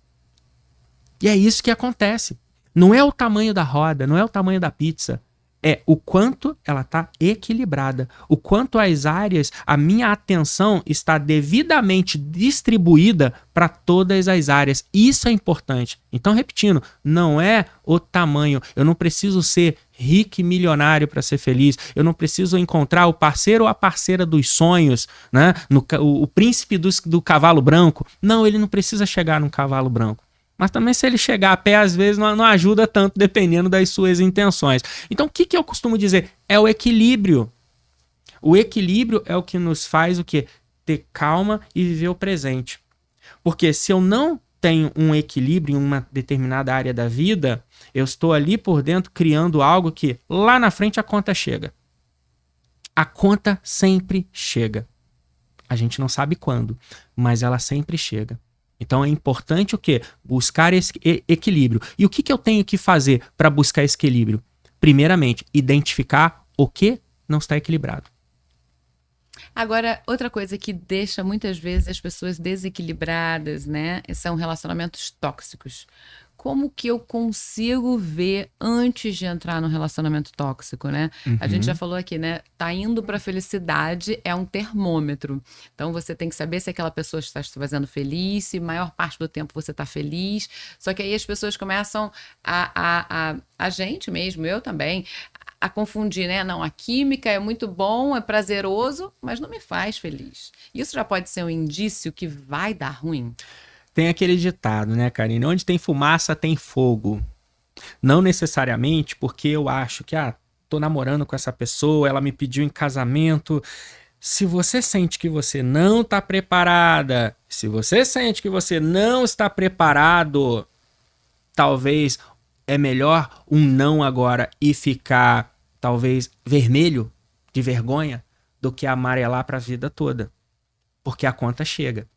E é isso que acontece. Não é o tamanho da roda, não é o tamanho da pizza, é o quanto ela está equilibrada, o quanto as áreas, a minha atenção está devidamente distribuída para todas as áreas. Isso é importante. Então, repetindo, não é o tamanho. Eu não preciso ser rico e milionário para ser feliz. Eu não preciso encontrar o parceiro ou a parceira dos sonhos, né? O príncipe do cavalo branco. Não, ele não precisa chegar num cavalo branco. Mas também se ele chegar a pé, às vezes não ajuda tanto, dependendo das suas intenções. Então, o que eu costumo dizer? É o equilíbrio. O equilíbrio é o que nos faz o quê? Ter calma e viver o presente. Porque se eu não tenho um equilíbrio em uma determinada área da vida, eu estou ali por dentro criando algo que lá na frente a conta chega. A conta sempre chega. A gente não sabe quando, mas ela sempre chega. Então é importante o quê? Buscar esse equilíbrio. E o que eu tenho que fazer para buscar esse equilíbrio? Primeiramente, identificar o que não está equilibrado. Agora, outra coisa que deixa muitas vezes as pessoas desequilibradas, né? São relacionamentos tóxicos. Como que eu consigo ver antes de entrar no relacionamento tóxico, né? A gente já falou aqui, né? Tá indo pra felicidade é um termômetro. Então você tem que saber se aquela pessoa está te fazendo feliz, se a maior parte do tempo você tá feliz. Só que aí as pessoas começam a gente mesmo, eu também, a confundir, né? Não, a química é muito bom, é prazeroso, mas não me faz feliz. Isso já pode ser um indício que vai dar ruim. Tem aquele ditado, né, Karine? Onde tem fumaça, tem fogo. Não necessariamente porque eu acho que, tô namorando com essa pessoa, ela me pediu em casamento. Se você sente que você não está preparada, se você sente que você não está preparado, talvez é melhor um não agora e ficar, talvez, vermelho de vergonha do que amarelar para a vida toda. Porque a conta chega.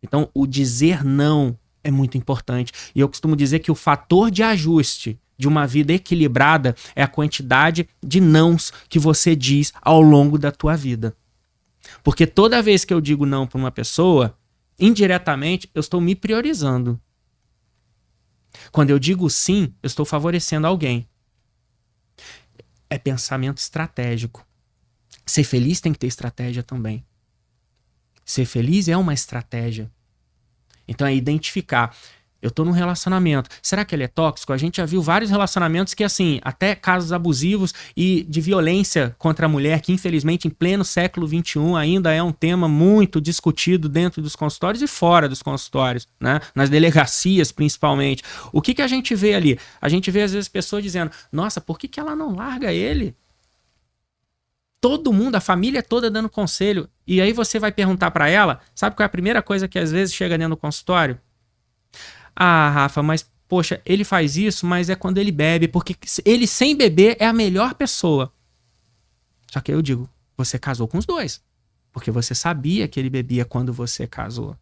Então, o dizer não é muito importante. E eu costumo dizer que o fator de ajuste de uma vida equilibrada é a quantidade de nãos que você diz ao longo da tua vida. Porque toda vez que eu digo não para uma pessoa, indiretamente, eu estou me priorizando. Quando eu digo sim, eu estou favorecendo alguém. É pensamento estratégico. Ser feliz tem que ter estratégia também. Ser feliz é uma estratégia. Então é identificar. Eu tô num relacionamento. Será que ele é tóxico? A gente já viu vários relacionamentos que, assim, até casos abusivos e de violência contra a mulher, que infelizmente em pleno século XXI ainda é um tema muito discutido dentro dos consultórios e fora dos consultórios, né? Nas delegacias principalmente. O que a gente vê ali? A gente vê às vezes pessoas dizendo, nossa, por que ela não larga ele? Todo mundo, a família toda dando conselho. E aí você vai perguntar para ela, sabe qual é a primeira coisa que às vezes chega dentro do consultório? Ah, Rafa, mas poxa, ele faz isso, mas é quando ele bebe, porque ele sem beber é a melhor pessoa. Só que eu digo, você casou com os dois, porque você sabia que ele bebia quando você casou.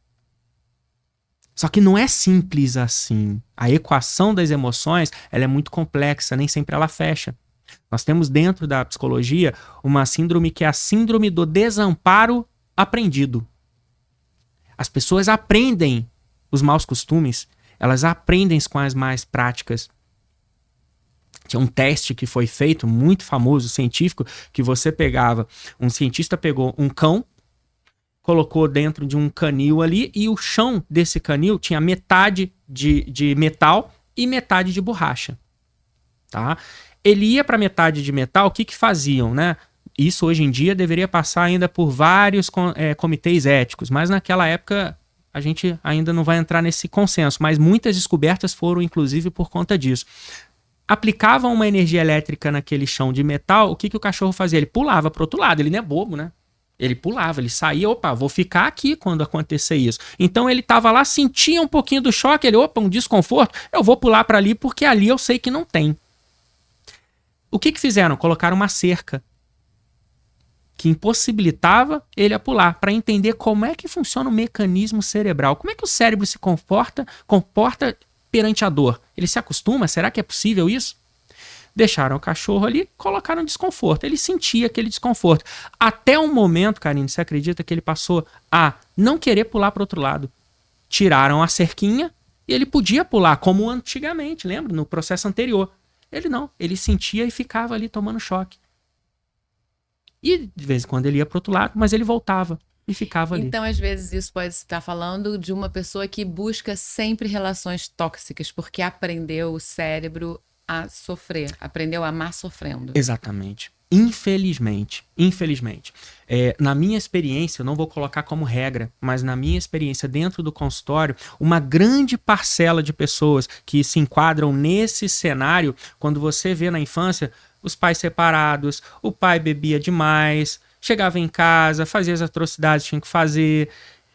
Só que não é simples assim. A equação das emoções, ela é muito complexa, nem sempre ela fecha. Nós temos dentro da psicologia uma síndrome que é a síndrome do desamparo aprendido. As pessoas aprendem os maus costumes, elas aprendem com as más práticas. Tinha um teste que foi feito, muito famoso, científico, que você pegava, um cientista pegou um cão, colocou dentro de um canil ali e o chão desse canil tinha metade de metal e metade de borracha. Tá? Ele ia para metade de metal, o que faziam, né? Isso hoje em dia deveria passar ainda por vários comitês éticos, mas naquela época a gente ainda não vai entrar nesse consenso, mas muitas descobertas foram inclusive por conta disso. Aplicavam uma energia elétrica naquele chão de metal, o que o cachorro fazia? Ele pulava para o outro lado, ele não é bobo, né? Ele pulava, ele saía, opa, vou ficar aqui quando acontecer isso. Então ele estava lá, sentia um pouquinho do choque, ele, opa, um desconforto, eu vou pular para ali porque ali eu sei que não tem. O que fizeram? Colocaram uma cerca que impossibilitava ele a pular, para entender como é que funciona o mecanismo cerebral. Como é que o cérebro se comporta perante a dor? Ele se acostuma? Será que é possível isso? Deixaram o cachorro ali, colocaram desconforto. Ele sentia aquele desconforto. Até um momento, Karine, você acredita que ele passou a não querer pular para o outro lado? Tiraram a cerquinha e ele podia pular, como antigamente, lembra? No processo anterior. Ele não, ele sentia e ficava ali tomando choque. E de vez em quando ele ia pro outro lado, mas ele voltava e ficava ali. Então, às vezes, isso pode estar falando de uma pessoa que busca sempre relações tóxicas, porque aprendeu o cérebro a sofrer, aprendeu a amar sofrendo. Exatamente. Infelizmente. Na minha experiência, eu não vou colocar como regra, mas na minha experiência dentro do consultório, uma grande parcela de pessoas que se enquadram nesse cenário, quando você vê na infância os pais separados, o pai bebia demais, chegava em casa, fazia as atrocidades que tinha que fazer.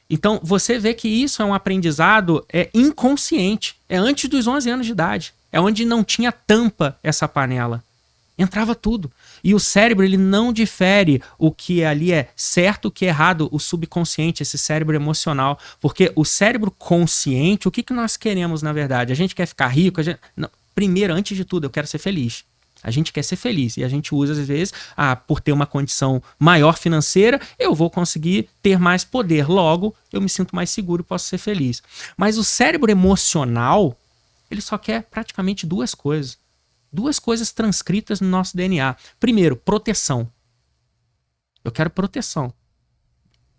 Então, você vê que isso é um aprendizado inconsciente. É antes dos 11 anos de idade. É onde não tinha tampa essa panela. Entrava tudo. E o cérebro, ele não difere o que ali é certo, o que é errado, o subconsciente, esse cérebro emocional. Porque o cérebro consciente, o que nós queremos, na verdade? A gente quer ficar rico? Não. Primeiro, antes de tudo, eu quero ser feliz. A gente quer ser feliz. E a gente usa, às vezes, por ter uma condição maior financeira, eu vou conseguir ter mais poder. Logo, eu me sinto mais seguro e posso ser feliz. Mas o cérebro emocional, ele só quer praticamente duas coisas. Duas coisas transcritas no nosso DNA. Primeiro, proteção. Eu quero proteção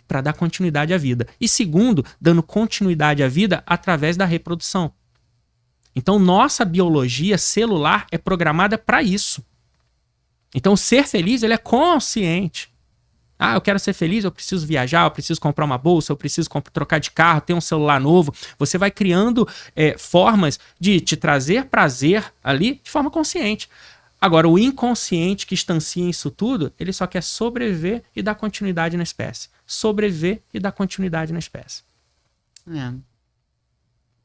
para dar continuidade à vida. E segundo, dando continuidade à vida através da reprodução. Então, nossa biologia celular é programada para isso. Então, ser feliz, ele é consciente. Eu quero ser feliz, eu preciso viajar, eu preciso comprar uma bolsa, eu preciso trocar de carro, ter um celular novo. Você vai criando formas de te trazer prazer ali de forma consciente. Agora, o inconsciente que instancia isso tudo, ele só quer sobreviver e dar continuidade na espécie. Sobreviver e dar continuidade na espécie.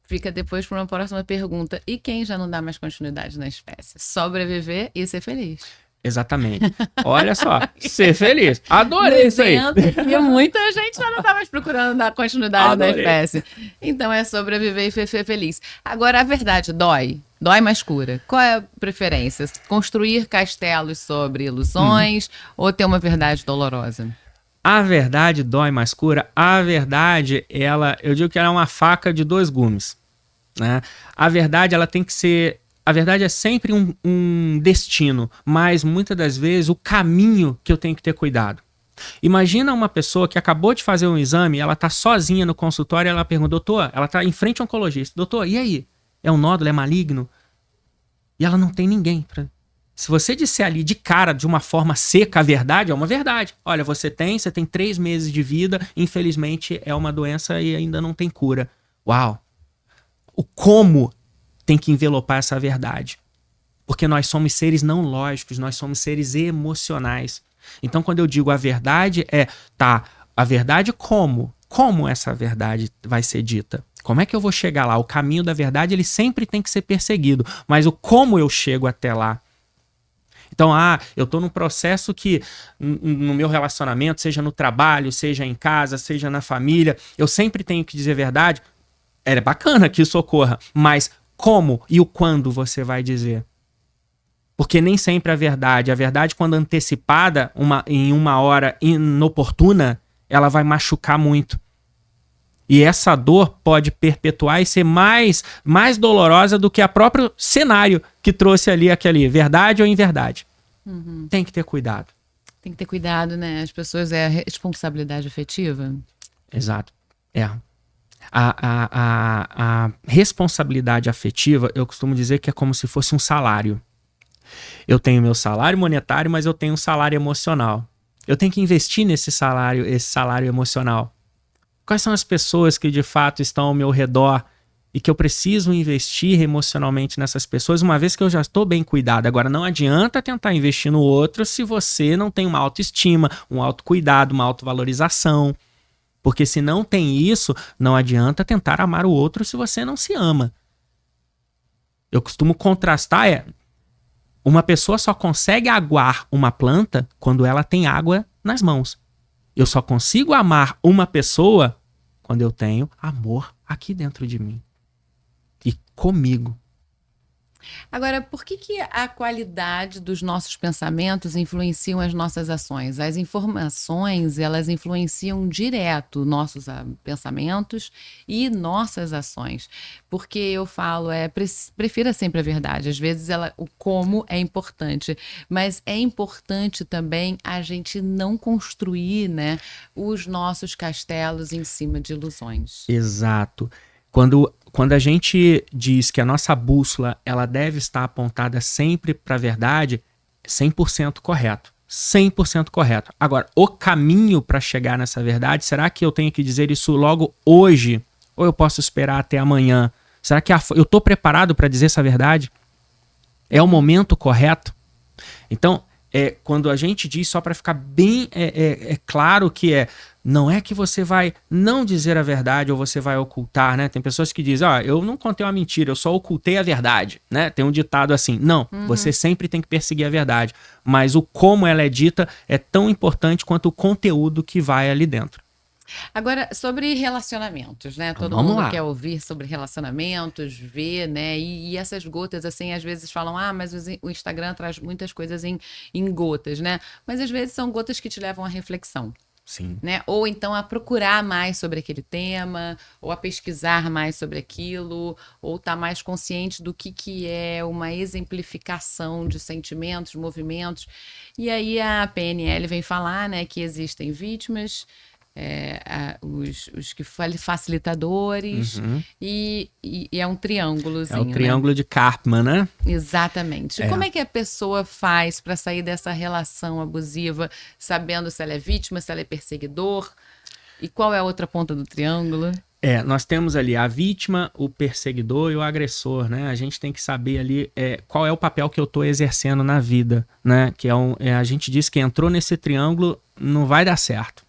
Fica depois para uma próxima pergunta. E quem já não dá mais continuidade na espécie? Sobreviver e ser feliz. Exatamente. Olha só, ser feliz. Adorei isso aí. E muita gente já não está mais procurando dar continuidade na espécie. Então é sobreviver e ser feliz. Agora, a verdade dói. Dói, mas cura. Qual é a preferência? Construir castelos sobre ilusões ou ter uma verdade dolorosa? A verdade dói, mas cura. A verdade, eu digo que ela é uma faca de dois gumes, né? A verdade, ela tem que ser... A verdade é sempre um destino, mas muitas das vezes o caminho que eu tenho que ter cuidado. Imagina uma pessoa que acabou de fazer um exame, ela está sozinha no consultório, ela pergunta, doutor, ela está em frente ao oncologista, doutor, e aí? É um nódulo, é maligno? E ela não tem ninguém. Se você disser ali de cara, de uma forma seca, a verdade é uma verdade. Olha, você tem 3 meses de vida, infelizmente é uma doença e ainda não tem cura. Uau! O como tem que envelopar essa verdade. Porque nós somos seres não lógicos, nós somos seres emocionais. Então, quando eu digo a verdade, a verdade como? Como essa verdade vai ser dita? Como é que eu vou chegar lá? O caminho da verdade, ele sempre tem que ser perseguido. Mas o como eu chego até lá? Então, eu estou num processo que, no meu relacionamento, seja no trabalho, seja em casa, seja na família, eu sempre tenho que dizer a verdade. É bacana que isso ocorra, mas como e o quando você vai dizer? Porque nem sempre a verdade quando antecipada em uma hora inoportuna, ela vai machucar muito. E essa dor pode perpetuar e ser mais dolorosa do que a próprio cenário que trouxe ali aquele verdade ou inverdade. Tem que ter cuidado. Tem que ter cuidado, né? As pessoas, a responsabilidade afetiva. Exato. A responsabilidade afetiva, eu costumo dizer que é como se fosse um salário. Eu tenho meu salário monetário, mas eu tenho um salário emocional. Eu tenho que investir esse salário emocional. Quais são as pessoas que de fato estão ao meu redor e que eu preciso investir emocionalmente nessas pessoas, uma vez que eu já estou bem cuidado? Agora, não adianta tentar investir no outro se você não tem uma autoestima, um autocuidado, uma autovalorização. Porque se não tem isso, não adianta tentar amar o outro se você não se ama. Eu costumo contrastar, uma pessoa só consegue aguar uma planta quando ela tem água nas mãos. Eu só consigo amar uma pessoa quando eu tenho amor aqui dentro de mim. E comigo. Agora, por que a qualidade dos nossos pensamentos influenciam as nossas ações? As informações, elas influenciam direto nossos pensamentos e nossas ações. Porque eu falo, prefira sempre a verdade. Às vezes o como é importante, mas é importante também a gente não construir, né, os nossos castelos em cima de ilusões. Exato. Quando a gente diz que a nossa bússola ela deve estar apontada sempre para a verdade, 100% correto. 100% correto. Agora, o caminho para chegar nessa verdade, será que eu tenho que dizer isso logo hoje? Ou eu posso esperar até amanhã? Será que eu estou preparado para dizer essa verdade? É o momento correto? Então, quando a gente diz, só para ficar bem claro que não é que você vai não dizer a verdade ou você vai ocultar, né? Tem pessoas que dizem, eu não contei uma mentira, eu só ocultei a verdade, né? Tem um ditado assim, não, você sempre tem que perseguir a verdade, mas o como ela é dita é tão importante quanto o conteúdo que vai ali dentro. Agora, sobre relacionamentos, né? Todo mundo quer ouvir sobre relacionamentos, ver, né? E essas gotas, assim, às vezes falam, mas o Instagram traz muitas coisas em gotas, né? Mas às vezes são gotas que te levam à reflexão. Sim. Né? Ou então a procurar mais sobre aquele tema, ou a pesquisar mais sobre aquilo, ou estar mais consciente do que é uma exemplificação de sentimentos, movimentos. E aí a PNL vem falar, né, que existem vítimas, os que facilitadores, e é um triângulozinho. É o triângulo de Karpman, né? Exatamente. Como é que a pessoa faz para sair dessa relação abusiva, sabendo se ela é vítima, se ela é perseguidor? E qual é a outra ponta do triângulo? Nós temos ali a vítima, o perseguidor e o agressor, né? A gente tem que saber ali qual é o papel que eu estou exercendo na vida, né? Que a gente diz que entrou nesse triângulo, não vai dar certo.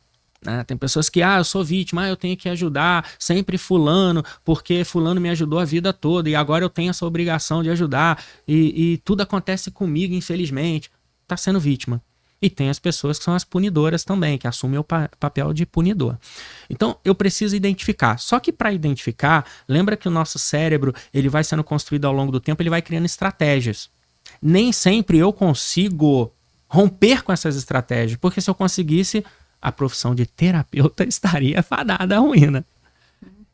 Tem pessoas que, eu sou vítima, eu tenho que ajudar sempre fulano, porque fulano me ajudou a vida toda e agora eu tenho essa obrigação de ajudar e tudo acontece comigo, infelizmente. Tá sendo vítima. E tem as pessoas que são as punidoras também, que assumem o papel de punidor. Então, eu preciso identificar. Só que para identificar, lembra que o nosso cérebro, ele vai sendo construído ao longo do tempo, ele vai criando estratégias. Nem sempre eu consigo romper com essas estratégias, porque se eu conseguisse, a profissão de terapeuta estaria fadada à ruína.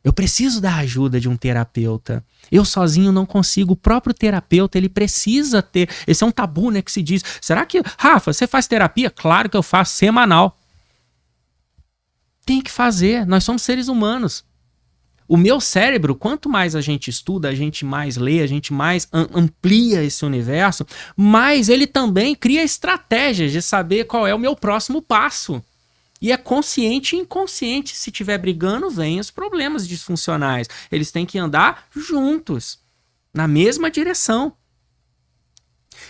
Eu preciso da ajuda de um terapeuta. Eu sozinho não consigo. O próprio terapeuta, ele precisa ter... Esse é um tabu, né, que se diz. Será que, Rafa, você faz terapia? Claro que eu faço, semanal. Tem que fazer. Nós somos seres humanos. O meu cérebro, quanto mais a gente estuda, a gente mais lê, a gente mais amplia esse universo, mais ele também cria estratégias de saber qual é o meu próximo passo. E é consciente e inconsciente. Se estiver brigando, vem os problemas disfuncionais. Eles têm que andar juntos, na mesma direção.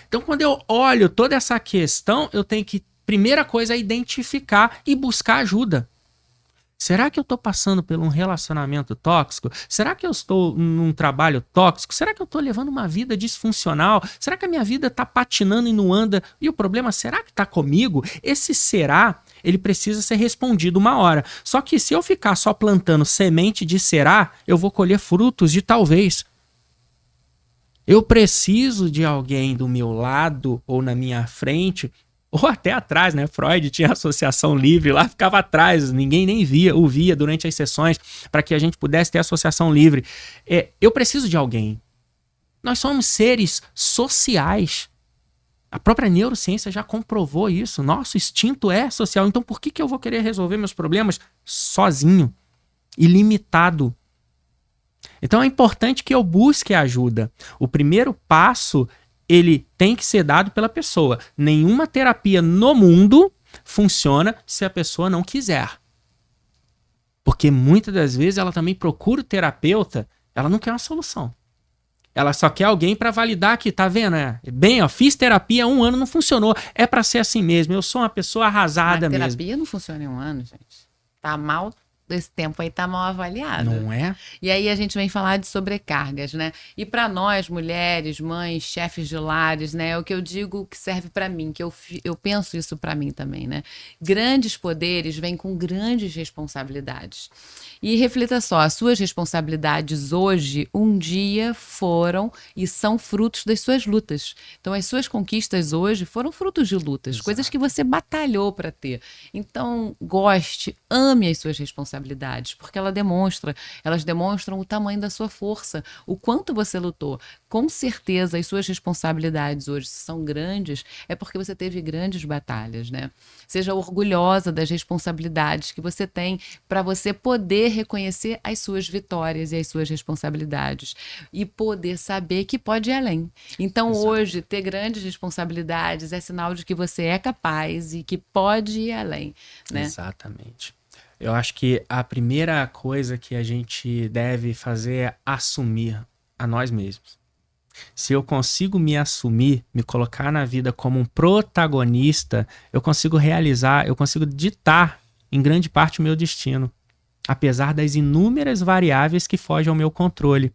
Então, quando eu olho toda essa questão, eu tenho que, primeira coisa, identificar e buscar ajuda. Será que eu estou passando por um relacionamento tóxico? Será que eu estou num trabalho tóxico? Será que eu estou levando uma vida disfuncional? Será que a minha vida está patinando e não anda? E o problema, será que está comigo? Esse será, ele precisa ser respondido uma hora. Só que se eu ficar só plantando semente de será, eu vou colher frutos de talvez. Eu preciso de alguém do meu lado ou na minha frente, ou até atrás, né? Freud tinha associação livre lá, ficava atrás, ninguém nem ouvia durante as sessões, para que a gente pudesse ter associação livre. Eu preciso de alguém. Nós somos seres sociais. A própria neurociência já comprovou isso. Nosso instinto é social. Então por que eu vou querer resolver meus problemas sozinho, ilimitado? Então é importante que eu busque ajuda. O primeiro passo, ele tem que ser dado pela pessoa. Nenhuma terapia no mundo funciona se a pessoa não quiser. Porque muitas das vezes ela também procura o terapeuta, ela não quer uma solução. Ela só quer alguém para validar que, tá vendo? Fiz terapia há 1 ano, não funcionou. É para ser assim mesmo. Eu sou uma pessoa arrasada mesmo. A terapia não funciona em 1 ano, gente. Tá mal, esse tempo aí tá mal avaliado. Não é? E aí a gente vem falar de sobrecargas, né? E para nós, mulheres, mães, chefes de lares, né? É o que eu digo que serve para mim, que eu penso isso para mim também, né? Grandes poderes vêm com grandes responsabilidades. E reflita só, as suas responsabilidades hoje, um dia foram e são frutos das suas lutas. Então, as suas conquistas hoje foram frutos de lutas, Exato. coisas que você batalhou para ter. Então, goste, ame as suas responsabilidades, porque elas demonstram o tamanho da sua força, o quanto você lutou. Com certeza, as suas responsabilidades hoje são grandes, é porque você teve grandes batalhas, né? Seja orgulhosa das responsabilidades que você tem para você poder reconhecer as suas vitórias e as suas responsabilidades e poder saber que pode ir além. Então, Exato. hoje, ter grandes responsabilidades é sinal de que você é capaz e que pode ir além, né? Exatamente. Eu acho que a primeira coisa que a gente deve fazer é assumir a nós mesmos. Se eu consigo me assumir, me colocar na vida como um protagonista, eu consigo realizar, eu consigo ditar em grande parte o meu destino, apesar das inúmeras variáveis que fogem ao meu controle.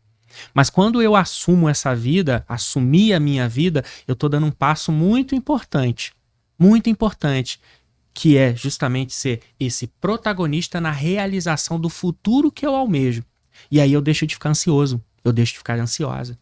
Mas quando eu assumo essa vida, assumir a minha vida, eu estou dando um passo muito importante, que é justamente ser esse protagonista na realização do futuro que eu almejo. E aí eu deixo de ficar ansioso, eu deixo de ficar ansiosa.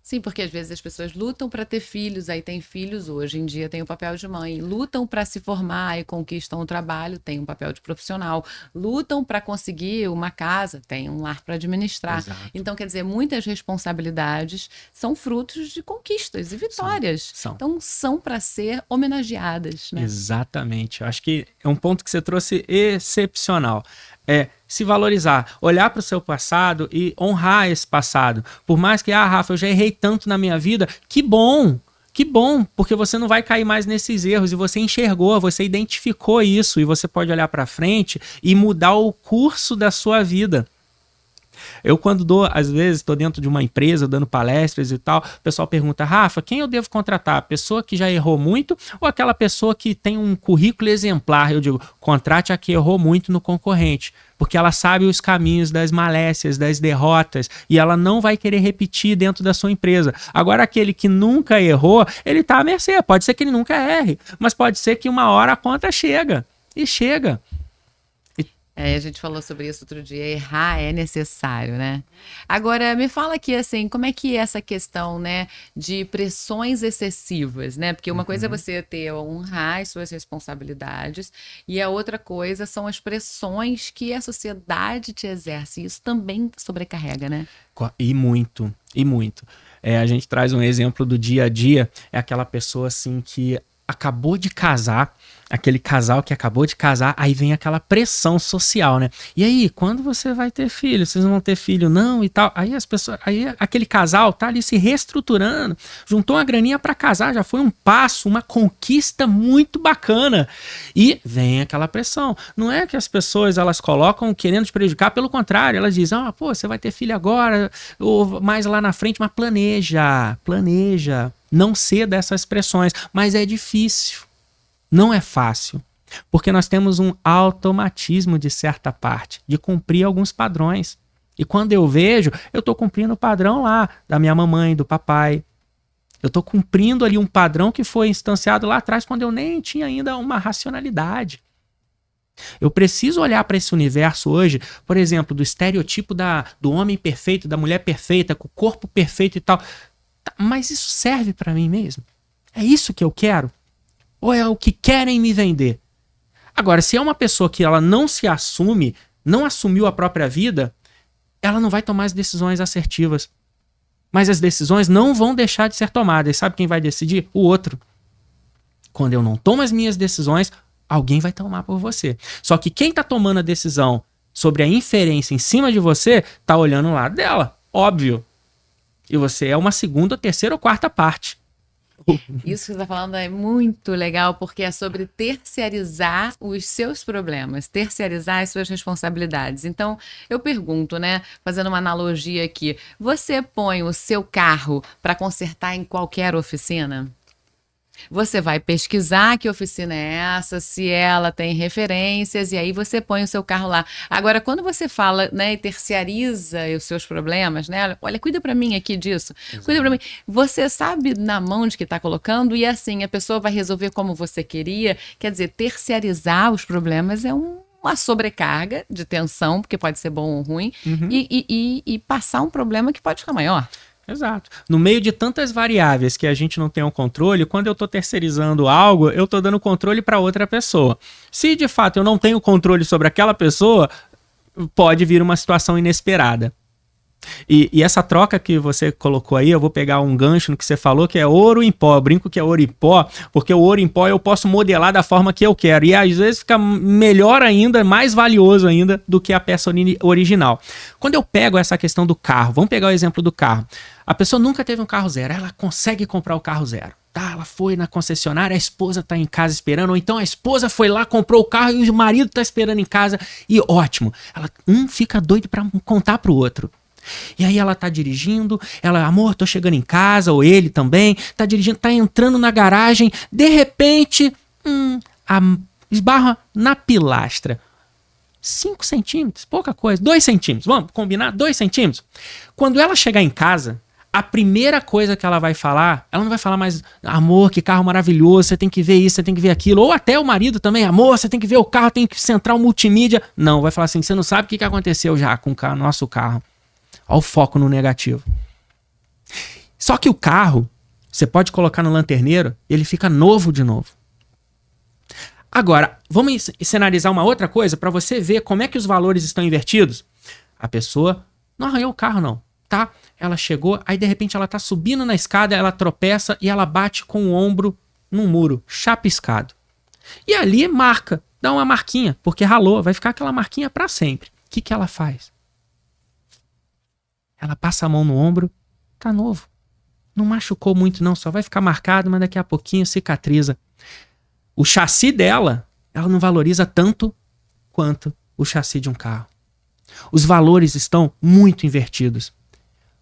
Sim, porque às vezes as pessoas lutam para ter filhos, aí tem filhos, hoje em dia tem o papel de mãe, lutam para se formar e conquistam o trabalho, tem um papel de profissional, lutam para conseguir uma casa, tem um lar para administrar. Exato. Então, quer dizer, muitas responsabilidades são frutos de conquistas e vitórias. São. Então, são para ser homenageadas, né? Exatamente. Eu acho que é um ponto que você trouxe excepcional. É se valorizar, olhar para o seu passado e honrar esse passado. Por mais que, Rafa, eu já errei tanto na minha vida, que bom, porque você não vai cair mais nesses erros e você enxergou, você identificou isso e você pode olhar para frente e mudar o curso da sua vida. Eu quando às vezes estou dentro de uma empresa dando palestras e tal, o pessoal pergunta, Rafa, quem eu devo contratar? A pessoa que já errou muito ou aquela pessoa que tem um currículo exemplar? Eu digo, contrate a que errou muito no concorrente, porque ela sabe os caminhos das malécias, das derrotas, e ela não vai querer repetir dentro da sua empresa. Agora, aquele que nunca errou, ele está à mercê. Pode ser que ele nunca erre, mas pode ser que uma hora a conta chega, e chega. A gente falou sobre isso outro dia, errar é necessário, né? Agora, me fala aqui, assim, como é que é essa questão, né, de pressões excessivas, né? Porque uma coisa é você honrar as suas responsabilidades e a outra coisa são as pressões que a sociedade te exerce. Isso também sobrecarrega, né? E muito. A gente traz um exemplo do dia a dia, é aquela pessoa, assim, que acabou de casar, aquele casal que acabou de casar, aí vem aquela pressão social, né? E aí, quando você vai ter filho? Vocês não vão ter filho, não? E tal. Aí aquele casal tá ali se reestruturando, juntou uma graninha para casar, já foi um passo, uma conquista muito bacana. E vem aquela pressão. Não é que as pessoas, elas colocam querendo te prejudicar, pelo contrário, elas dizem, você vai ter filho agora, ou mais lá na frente, mas planeja. Não ceda essas pressões, mas é difícil. Não é fácil, porque nós temos um automatismo de certa parte, de cumprir alguns padrões. E quando eu vejo, eu estou cumprindo o padrão lá da minha mamãe, do papai. Eu estou cumprindo ali um padrão que foi instanciado lá atrás, quando eu nem tinha ainda uma racionalidade. Eu preciso olhar para esse universo hoje, por exemplo, do estereotipo do homem perfeito, da mulher perfeita, com o corpo perfeito e tal. Mas isso serve para mim mesmo? É isso que eu quero? Ou é o que querem me vender? Agora, se é uma pessoa que ela não se assume, não assumiu a própria vida, ela não vai tomar as decisões assertivas. Mas as decisões não vão deixar de ser tomadas. E sabe quem vai decidir? O outro. Quando eu não tomo as minhas decisões, alguém vai tomar por você. Só que quem está tomando a decisão sobre a inferência em cima de você, está olhando o lado dela. Óbvio. E você é uma segunda, terceira ou quarta parte. Isso que você está falando é muito legal, porque é sobre terciarizar os seus problemas, terciarizar as suas responsabilidades. Então, eu pergunto, né, fazendo uma analogia aqui, você põe o seu carro para consertar em qualquer oficina? Você vai pesquisar que oficina é essa, se ela tem referências, e aí você põe o seu carro lá. Agora, quando você fala, né, e terciariza os seus problemas, né? Olha, cuida pra mim aqui disso. Exato. Cuida pra mim. Você sabe na mão de que tá colocando, e assim, a pessoa vai resolver como você queria. Quer dizer, terciarizar os problemas é uma sobrecarga de tensão, porque pode ser bom ou ruim, e passar um problema que pode ficar maior. Exato. No meio de tantas variáveis que a gente não tem o controle, quando eu estou terceirizando algo, eu estou dando controle para outra pessoa. Se de fato eu não tenho controle sobre aquela pessoa, pode vir uma situação inesperada. E essa troca que você colocou aí, eu vou pegar um gancho no que você falou, que é ouro em pó. Eu brinco que é ouro em pó, porque o ouro em pó eu posso modelar da forma que eu quero. E às vezes fica melhor ainda, mais valioso ainda do que a peça original. Quando eu pego essa questão do carro, vamos pegar o exemplo do carro. A pessoa nunca teve um carro zero, ela consegue comprar o carro zero. Tá, ela foi na concessionária, a esposa tá em casa esperando, ou então a esposa foi lá, comprou o carro e o marido tá esperando em casa. E ótimo, fica doido para contar pro outro. E aí ela tá dirigindo, amor, tô chegando em casa, ou ele também, tá dirigindo, tá entrando na garagem, de repente, esbarra na pilastra. 5 centímetros, pouca coisa, 2 centímetros, vamos combinar? 2 centímetros. Quando ela chegar em casa, a primeira coisa que ela vai falar, ela não vai falar mais, amor, que carro maravilhoso, você tem que ver isso, você tem que ver aquilo, ou até o marido também, amor, você tem que ver o carro, tem que central multimídia. Não, vai falar assim, você não sabe o que aconteceu já com o nosso carro. Olha o foco no negativo. Só que o carro, você pode colocar no lanterneiro, ele fica novo de novo. Agora, vamos cenarizar uma outra coisa para você ver como é que os valores estão invertidos. A pessoa não arranhou o carro não, tá? Ela chegou, aí de repente ela tá subindo na escada, ela tropeça e ela bate com o ombro num muro, chapiscado. E ali marca, dá uma marquinha, porque ralou, vai ficar aquela marquinha para sempre. O que ela faz? Ela passa a mão no ombro, tá novo. Não machucou muito não, só vai ficar marcado, mas daqui a pouquinho cicatriza. O chassi dela, ela não valoriza tanto quanto o chassi de um carro. Os valores estão muito invertidos.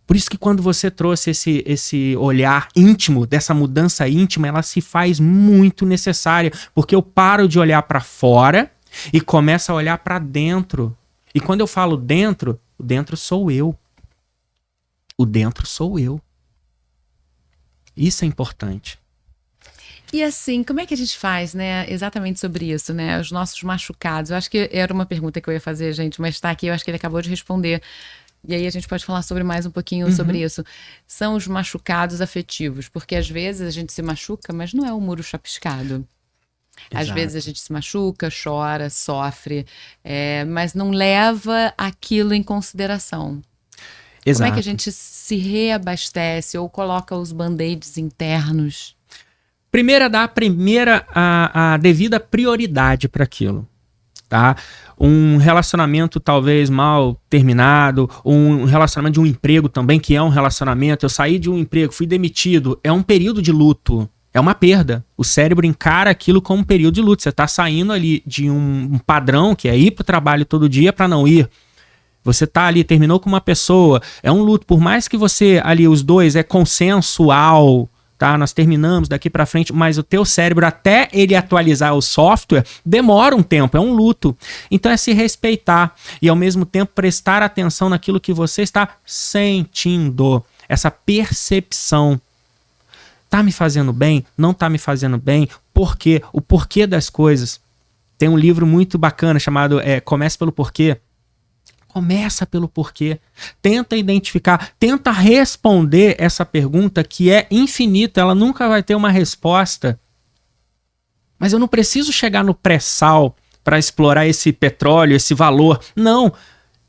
Por isso que quando você trouxe esse olhar íntimo, dessa mudança íntima, ela se faz muito necessária, porque eu paro de olhar para fora e começo a olhar para dentro. E quando eu falo dentro, o dentro sou eu. O dentro sou eu. Isso é importante. E assim, como é que a gente faz, né? Exatamente sobre isso, né? Os nossos machucados. Eu acho que era uma pergunta que eu ia fazer, gente, mas tá aqui, eu acho que ele acabou de responder. E aí a gente pode falar sobre mais um pouquinho sobre isso. São os machucados afetivos, porque às vezes a gente se machuca, mas não é um muro chapiscado. Às Exato. vezes a gente se machuca, chora, sofre, mas não leva aquilo em consideração. Exato. Como é que a gente se reabastece ou coloca os band-aids internos? Primeiro, dá a devida prioridade para aquilo, tá? Um relacionamento talvez mal terminado, um relacionamento de um emprego também, que é um relacionamento. Eu saí de um emprego, fui demitido, é um período de luto, é uma perda. O cérebro encara aquilo como um período de luto. Você está saindo ali de um padrão, que é ir para o trabalho todo dia para não ir. Você tá ali, terminou com uma pessoa, é um luto, por mais que você ali, os dois, é consensual, tá? Nós terminamos daqui para frente, mas o teu cérebro, até ele atualizar o software, demora um tempo, é um luto. Então é se respeitar e ao mesmo tempo prestar atenção naquilo que você está sentindo, essa percepção. Tá me fazendo bem? Não tá me fazendo bem? Por quê? O porquê das coisas. Tem um livro muito bacana chamado Comece pelo Porquê. Começa pelo porquê, tenta identificar, tenta responder essa pergunta que é infinita, ela nunca vai ter uma resposta. Mas eu não preciso chegar no pré-sal para explorar esse petróleo, esse valor. Não,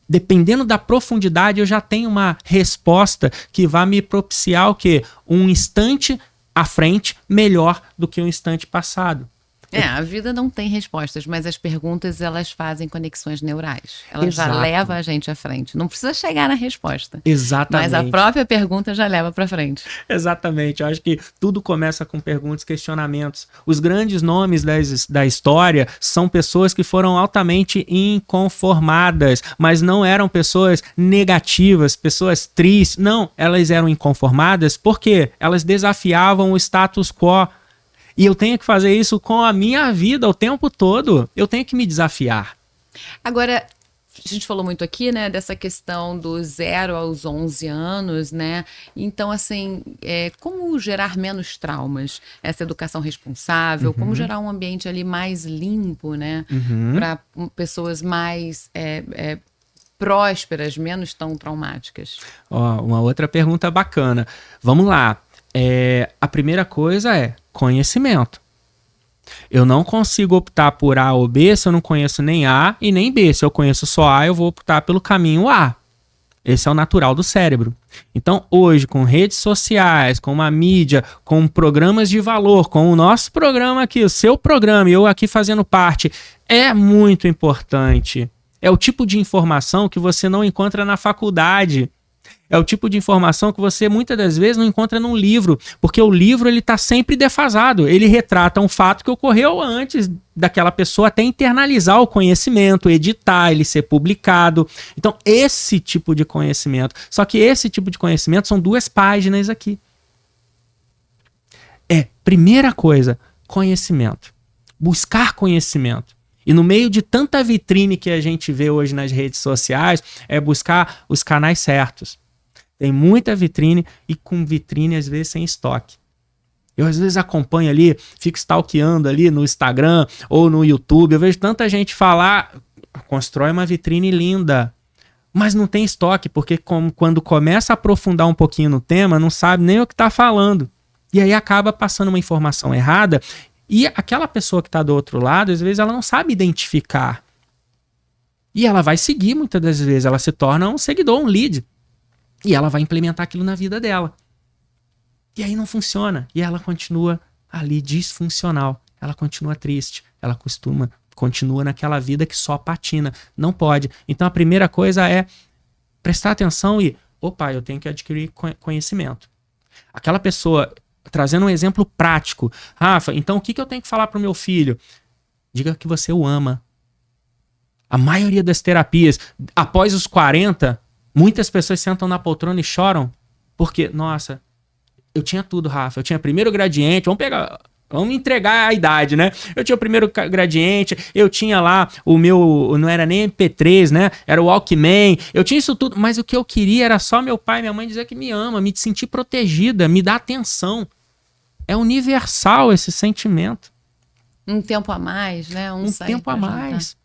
dependendo da profundidade eu já tenho uma resposta que vai me propiciar o quê? Um instante à frente melhor do que um instante passado. A vida não tem respostas, mas as perguntas, elas fazem conexões neurais. Elas Exato. já levam a gente à frente. Não precisa chegar na resposta. Exatamente. Mas a própria pergunta já leva para frente. Exatamente. Eu acho que tudo começa com perguntas, questionamentos. Os grandes nomes da história são pessoas que foram altamente inconformadas, mas não eram pessoas negativas, pessoas tristes. Não, elas eram inconformadas porque elas desafiavam o status quo. E eu tenho que fazer isso com a minha vida o tempo todo. Eu tenho que me desafiar. Agora, a gente falou muito aqui, né, dessa questão do 0 aos 11 anos, né? Então, assim, como gerar menos traumas? Essa educação responsável, como gerar um ambiente ali mais limpo, né? Para pessoas mais prósperas, menos tão traumáticas. Ó, uma outra pergunta bacana. Vamos lá. A primeira coisa é conhecimento. Eu não consigo optar por A ou B se eu não conheço nem A e nem B. Se eu conheço só A, eu vou optar pelo caminho A. Esse é o natural do cérebro. Então, hoje, com redes sociais, com uma mídia, com programas de valor, com o nosso programa aqui, o seu programa e eu aqui fazendo parte, é muito importante. É o tipo de informação que você não encontra na faculdade. É o tipo de informação que você muitas das vezes não encontra num livro, porque o livro ele está sempre defasado. Ele retrata um fato que ocorreu antes daquela pessoa até internalizar o conhecimento, editar, ele ser publicado. Então, esse tipo de conhecimento. Só que esse tipo de conhecimento são 2 páginas aqui. Primeira coisa, conhecimento. Buscar conhecimento. E no meio de tanta vitrine que a gente vê hoje nas redes sociais, é buscar os canais certos. Tem muita vitrine e com vitrine às vezes sem estoque. Eu às vezes acompanho ali, fico stalkeando ali no Instagram ou no YouTube, eu vejo tanta gente falar, constrói uma vitrine linda, mas não tem estoque, porque quando começa a aprofundar um pouquinho no tema, não sabe nem o que está falando. E aí acaba passando uma informação errada e aquela pessoa que está do outro lado, às vezes ela não sabe identificar. E ela vai seguir muitas das vezes, ela se torna um seguidor, um lead. E ela vai implementar aquilo na vida dela. E aí não funciona. E ela continua ali disfuncional. Ela continua triste. Ela continua naquela vida que só patina. Não pode. Então a primeira coisa é prestar atenção e, eu tenho que adquirir conhecimento. Aquela pessoa, trazendo um exemplo prático. Rafa, então o que eu tenho que falar para o meu filho? Diga que você o ama. A maioria das terapias, após os 40... muitas pessoas sentam na poltrona e choram porque, nossa, eu tinha tudo, Rafa. Eu tinha primeiro gradiente, vamos entregar a idade, né? Eu tinha o primeiro gradiente, eu tinha lá o meu, não era nem MP3, né? Era o Walkman, eu tinha isso tudo, mas o que eu queria era só meu pai e minha mãe dizer que me ama, me sentir protegida, me dar atenção. É universal esse sentimento. Um tempo a mais, né? Um tempo a mais.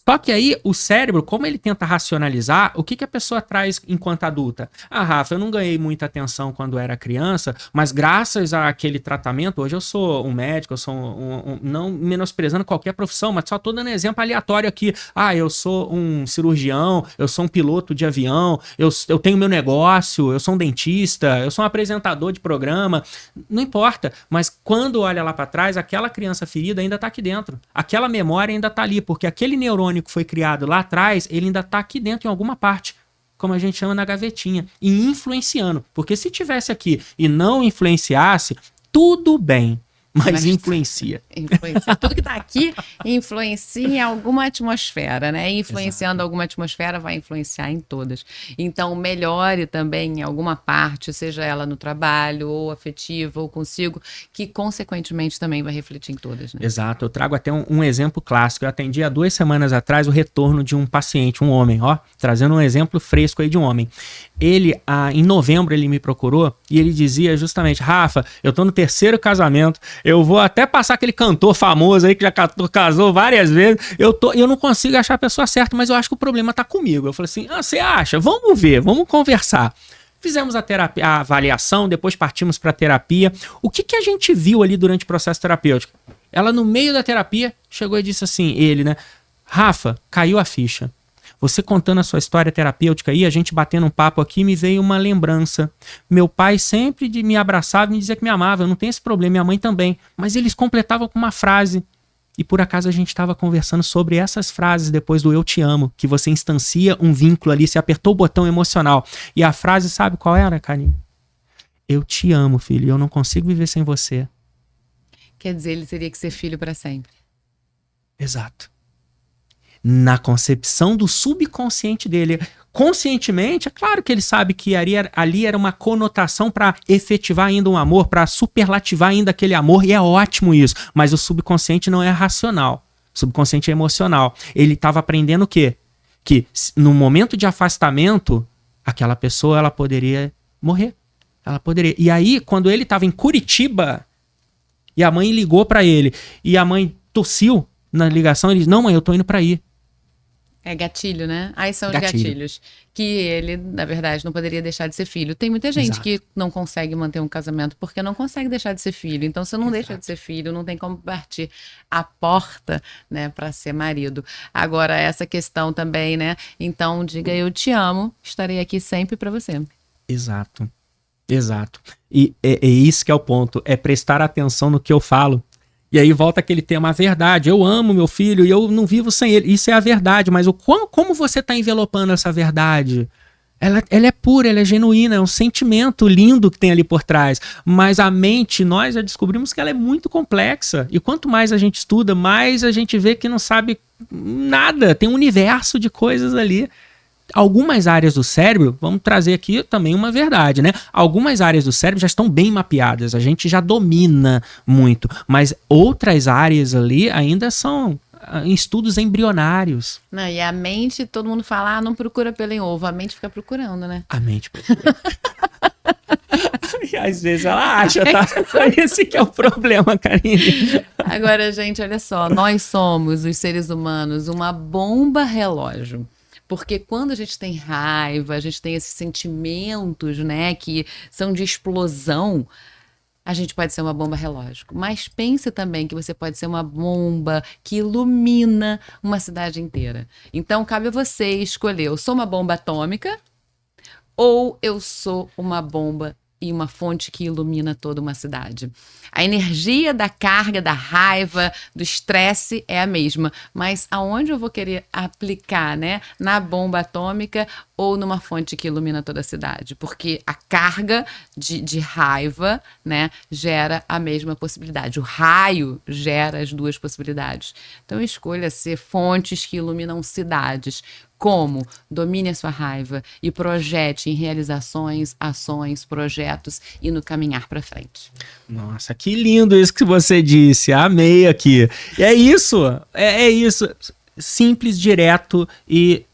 Só que aí o cérebro, como ele tenta racionalizar, o que a pessoa traz enquanto adulta? Rafa, eu não ganhei muita atenção quando era criança, mas graças àquele tratamento, hoje eu sou um médico, eu sou não menosprezando qualquer profissão, mas só estou dando exemplo aleatório aqui. Eu sou um cirurgião, eu sou um piloto de avião, eu tenho meu negócio, eu sou um dentista, eu sou um apresentador de programa, não importa. Mas quando olha lá para trás, aquela criança ferida ainda está aqui dentro. Aquela memória ainda está ali, porque aquele neurônio que foi criado lá atrás, ele ainda está aqui dentro em alguma parte, como a gente chama na gavetinha, e influenciando. Porque se tivesse aqui e não influenciasse, tudo bem, mas influencia. Tudo que está aqui influencia em alguma atmosfera, né? Influenciando Exato. Alguma atmosfera vai influenciar em todas. Então, melhore também em alguma parte, seja ela no trabalho, ou afetiva, ou consigo, que consequentemente também vai refletir em todas. Né? Exato. Eu trago até um exemplo clássico. Eu atendi há 2 semanas atrás o retorno de um paciente, um homem, trazendo um exemplo fresco aí de um homem. Ele, em novembro, ele me procurou e ele dizia justamente, Rafa, eu tô no 3º casamento, eu vou até passar aquele cantor famoso aí que já casou várias vezes, eu não consigo achar a pessoa certa, mas eu acho que o problema tá comigo. Eu falei assim, você acha? Vamos ver, vamos conversar. Fizemos a avaliação, depois partimos para a terapia. O que a gente viu ali durante o processo terapêutico? Ela, no meio da terapia, chegou e disse assim, Rafa, caiu a ficha. Você contando a sua história terapêutica aí, a gente batendo um papo aqui, me veio uma lembrança. Meu pai sempre me abraçava e me dizia que me amava. Eu não tenho esse problema, minha mãe também. Mas eles completavam com uma frase. E por acaso a gente estava conversando sobre essas frases depois do eu te amo, que você instancia um vínculo ali, você apertou o botão emocional. E a frase, sabe qual era, Karine? Eu te amo, filho, eu não consigo viver sem você. Quer dizer, ele teria que ser filho para sempre. Exato. Na concepção do subconsciente dele. Conscientemente, é claro que ele sabe que ali era uma conotação para efetivar ainda um amor, para superlativar ainda aquele amor, e é ótimo isso. Mas o subconsciente não é racional. O subconsciente é emocional. Ele estava aprendendo o quê? Que no momento de afastamento, aquela pessoa ela poderia morrer. Ela poderia. E aí, quando ele estava em Curitiba, e a mãe ligou para ele, e a mãe tossiu na ligação, ele disse: não, mãe, eu tô indo para aí. É gatilho, né? Aí são os gatilhos. Que ele, na verdade, não poderia deixar de ser filho. Tem muita gente Exato. que não consegue manter um casamento porque não consegue deixar de ser filho. Então, se não deixa de ser filho, não tem como partir a porta, né, para ser marido. Agora, essa questão também, né? Então, diga eu te amo, estarei aqui sempre para você. Exato. Exato. E é isso que é o ponto, é prestar atenção no que eu falo. E aí volta aquele tema, a verdade. Eu amo meu filho e eu não vivo sem ele. Isso é a verdade, mas como você está envelopando essa verdade? Ela é pura, ela é genuína, é um sentimento lindo que tem ali por trás. Mas a mente, nós já descobrimos que ela é muito complexa. E quanto mais a gente estuda, mais a gente vê que não sabe nada. Tem um universo de coisas ali. Algumas áreas do cérebro, vamos trazer aqui também uma verdade, né? Algumas áreas do cérebro já estão bem mapeadas, a gente já domina muito, mas outras áreas ali ainda são em estudos embrionários. Não, e a mente, todo mundo fala, não procura pelo em ovo, a mente fica procurando, né? A mente procura. E às vezes ela acha, tá? Esse que é o problema, Karine. Agora, gente, olha só, nós somos, os seres humanos, uma bomba relógio. Porque quando a gente tem raiva, a gente tem esses sentimentos, né, que são de explosão, a gente pode ser uma bomba relógio. Mas pense também que você pode ser uma bomba que ilumina uma cidade inteira. Então, cabe a você escolher, eu sou uma bomba atômica ou eu sou uma bomba e uma fonte que ilumina toda uma cidade. A energia da carga, da raiva, do estresse é a mesma, mas aonde eu vou querer aplicar, né? Na bomba atômica ou numa fonte que ilumina toda a cidade? Porque a carga de raiva, né, gera a mesma possibilidade. O raio gera as duas possibilidades. Então escolha ser fontes que iluminam cidades. Como? Domine a sua raiva e projete em realizações, ações, projetos e no caminhar para frente. Nossa, que lindo isso que você disse. Amei aqui. É isso. É isso. Simples, direto e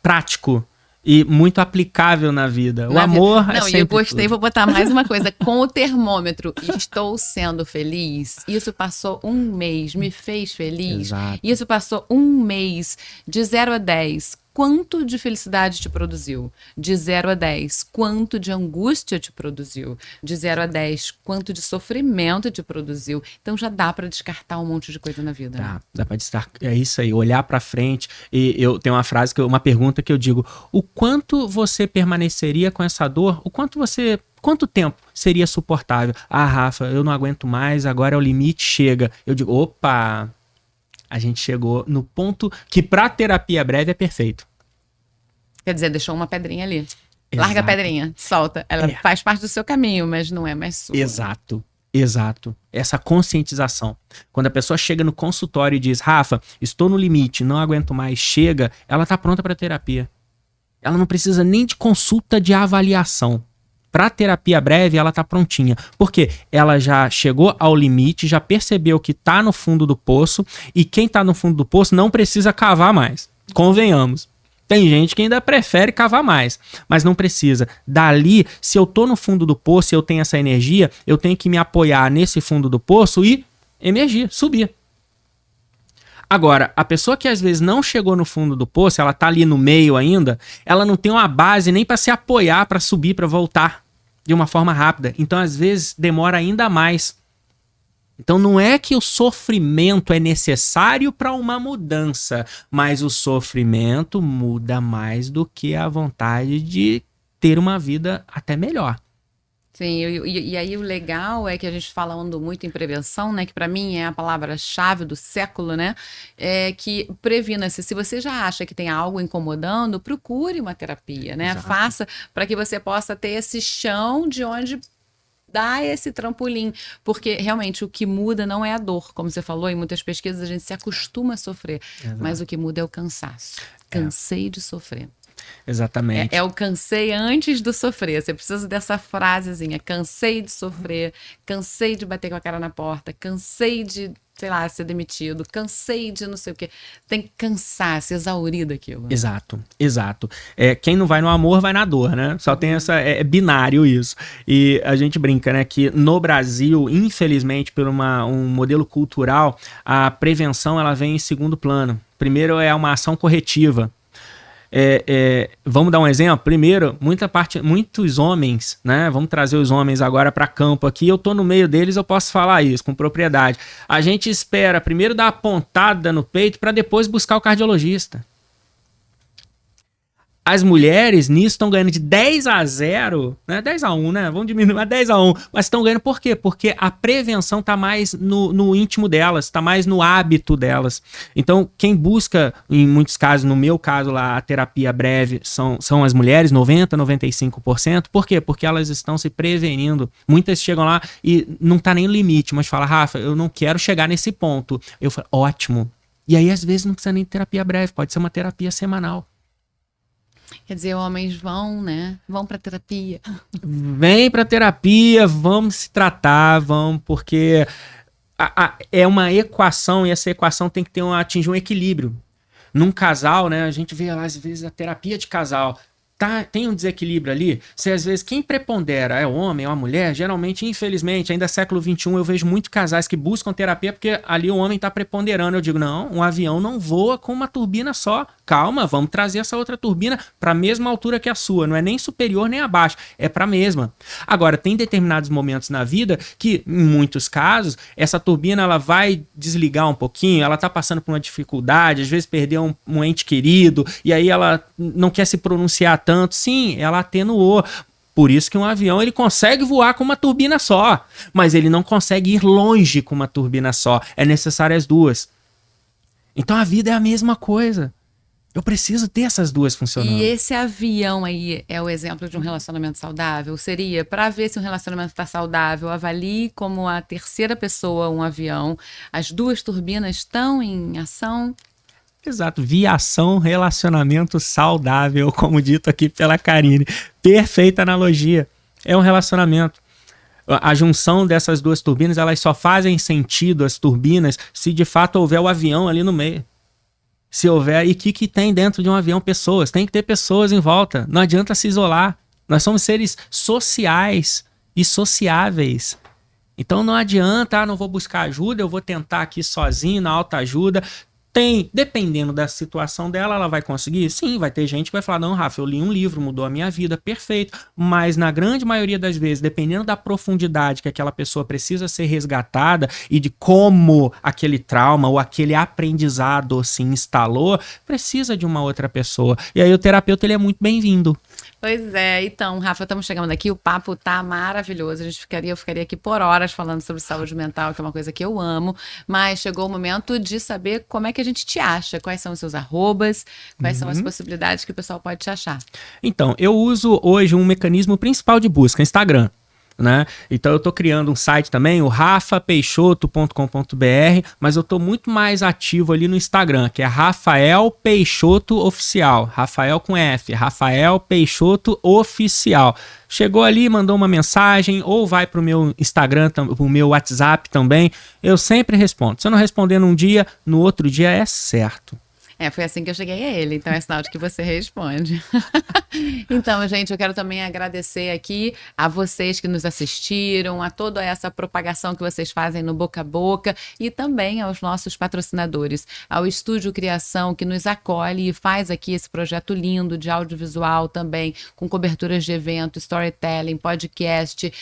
prático. E muito aplicável na vida. O amor é Não, sempre e eu gostei, tudo. vou botar mais uma coisa. Com o termômetro, estou sendo feliz. Isso passou um mês, me fez feliz. Exato. Isso passou um mês, de 0 a 10. Quanto de felicidade te produziu? De 0 a 10, quanto de angústia te produziu? De 0 a 10, quanto de sofrimento te produziu? Então já dá para descartar um monte de coisa na vida. Né? Dá para destacar. É isso aí, olhar para frente. E eu tenho uma pergunta que eu digo: o quanto você permaneceria com essa dor? Quanto tempo seria suportável? Ah, Rafa, eu não aguento mais, agora é o limite, chega. Eu digo: opa, a gente chegou no ponto que para terapia breve é perfeito. Quer dizer, deixou uma pedrinha ali. Exato. Larga a pedrinha, solta. Ela faz parte do seu caminho, mas não é mais sua. Exato. Essa conscientização. Quando a pessoa chega no consultório e diz: Rafa, estou no limite, não aguento mais, chega, ela está pronta para terapia. Ela não precisa nem de consulta de avaliação. Para terapia breve, ela está prontinha. Porque ela já chegou ao limite, já percebeu que está no fundo do poço, e quem está no fundo do poço não precisa cavar mais. Convenhamos. Tem gente que ainda prefere cavar mais, mas não precisa. Dali, se eu tô no fundo do poço e eu tenho essa energia, eu tenho que me apoiar nesse fundo do poço e emergir, subir. Agora, a pessoa que às vezes não chegou no fundo do poço, ela tá ali no meio ainda, ela não tem uma base nem para se apoiar, para subir, para voltar de uma forma rápida. Então, às vezes, demora ainda mais. Então não é que o sofrimento é necessário para uma mudança, mas o sofrimento muda mais do que a vontade de ter uma vida até melhor. Sim, e aí o legal é que a gente falando muito em prevenção, né, que para mim é a palavra-chave do século, né, é que previna-se. Se você já acha que tem algo incomodando, procure uma terapia, né, Exato. faça para que você possa ter esse chão de onde dar esse trampolim, porque realmente o que muda não é a dor, como você falou, em muitas pesquisas a gente se acostuma a sofrer, mas o que muda é o cansaço. Cansei de sofrer. Exatamente. É o cansei antes do sofrer. Você precisa dessa frasezinha: cansei de sofrer, cansei de bater com a cara na porta, cansei de, sei lá, ser demitido, cansei de não sei o quê. Tem que cansar, se exaurir daquilo. Exato, exato. Quem não vai no amor, vai na dor, né? Só tem essa... É binário isso. E a gente brinca, né? Que no Brasil, infelizmente, por um modelo cultural, a prevenção ela vem em segundo plano. Primeiro é uma ação corretiva. Vamos dar um exemplo? Primeiro, muitos homens, né? Vamos trazer os homens agora para campo aqui. Eu tô no meio deles, eu posso falar isso com propriedade. A gente espera primeiro dar a pontada no peito para depois buscar o cardiologista. As mulheres nisso estão ganhando de 10-0, né? 10-1, né? Vamos diminuir, mas 10-1. Mas estão ganhando por quê? Porque a prevenção está mais no íntimo delas, está mais no hábito delas. Então, quem busca, em muitos casos, no meu caso lá, a terapia breve, são as mulheres, 90%, 95%. Por quê? Porque elas estão se prevenindo. Muitas chegam lá e não está nem o limite, mas fala: Rafa, eu não quero chegar nesse ponto. Eu falo: ótimo. E aí, às vezes, não precisa nem de terapia breve, pode ser uma terapia semanal. Quer dizer, homens vão, né? Vão pra terapia. Vem pra terapia, vamos se tratar, vamos, porque é uma equação e essa equação tem que atingir um equilíbrio. Num casal, né? A gente vê lá, às vezes, a terapia de casal. Tem um desequilíbrio ali. Se às vezes quem prepondera é o homem ou a mulher, geralmente, infelizmente, ainda século XXI, eu vejo muitos casais que buscam terapia porque ali o homem está preponderando. Eu digo: não, um avião não voa com uma turbina só. Calma, vamos trazer essa outra turbina para a mesma altura que a sua. Não é nem superior nem abaixo, é para a mesma. Agora, tem determinados momentos na vida que, em muitos casos, essa turbina ela vai desligar um pouquinho, ela está passando por uma dificuldade, às vezes perdeu um ente querido, e aí ela não quer se pronunciar tanto. Sim, ela atenuou. Por isso que um avião ele consegue voar com uma turbina só, mas ele não consegue ir longe com uma turbina só. É necessário as duas. Então a vida é a mesma coisa. Eu preciso ter essas duas funcionando. E esse avião aí é o exemplo de um relacionamento saudável? Seria, para ver se um relacionamento está saudável, avalie como a terceira pessoa um avião. As duas turbinas estão em ação? Exato, viação, relacionamento saudável, como dito aqui pela Karine. Perfeita analogia. É um relacionamento. A junção dessas duas turbinas, elas só fazem sentido, as turbinas, se de fato houver o avião ali no meio. Se houver, e o que tem dentro de um avião? Pessoas. Tem que ter pessoas em volta. Não adianta se isolar. Nós somos seres sociais e sociáveis. Então não adianta, não vou buscar ajuda, eu vou tentar aqui sozinho, na autoajuda. Dependendo da situação dela, ela vai conseguir? Sim, vai ter gente que vai falar: não, Rafa, eu li um livro, mudou a minha vida, perfeito. Mas na grande maioria das vezes, dependendo da profundidade que aquela pessoa precisa ser resgatada e de como aquele trauma ou aquele aprendizado se instalou, precisa de uma outra pessoa. E aí o terapeuta ele é muito bem-vindo. Pois é, então, Rafa, estamos chegando aqui, o papo tá maravilhoso, eu ficaria aqui por horas falando sobre saúde mental, que é uma coisa que eu amo, mas chegou o momento de saber como é que a gente te acha, quais são os seus arrobas, quais são as possibilidades que o pessoal pode te achar. Então, eu uso hoje um mecanismo principal de busca, Instagram. Né? Então eu estou criando um site também, o rafapeixoto.com.br, mas eu estou muito mais ativo ali no Instagram, que é Rafael Peixoto Oficial, Rafael com F, Rafael Peixoto Oficial. Chegou ali, mandou uma mensagem, ou vai para o meu Instagram, o meu WhatsApp também, eu sempre respondo. Se eu não responder num dia, no outro dia é certo. Foi assim que eu cheguei a ele, então é sinal de que você responde. Então, gente, eu quero também agradecer aqui a vocês que nos assistiram, a toda essa propagação que vocês fazem no Boca a Boca e também aos nossos patrocinadores, ao Estúdio Criação, que nos acolhe e faz aqui esse projeto lindo de audiovisual também, com coberturas de evento, storytelling, podcast,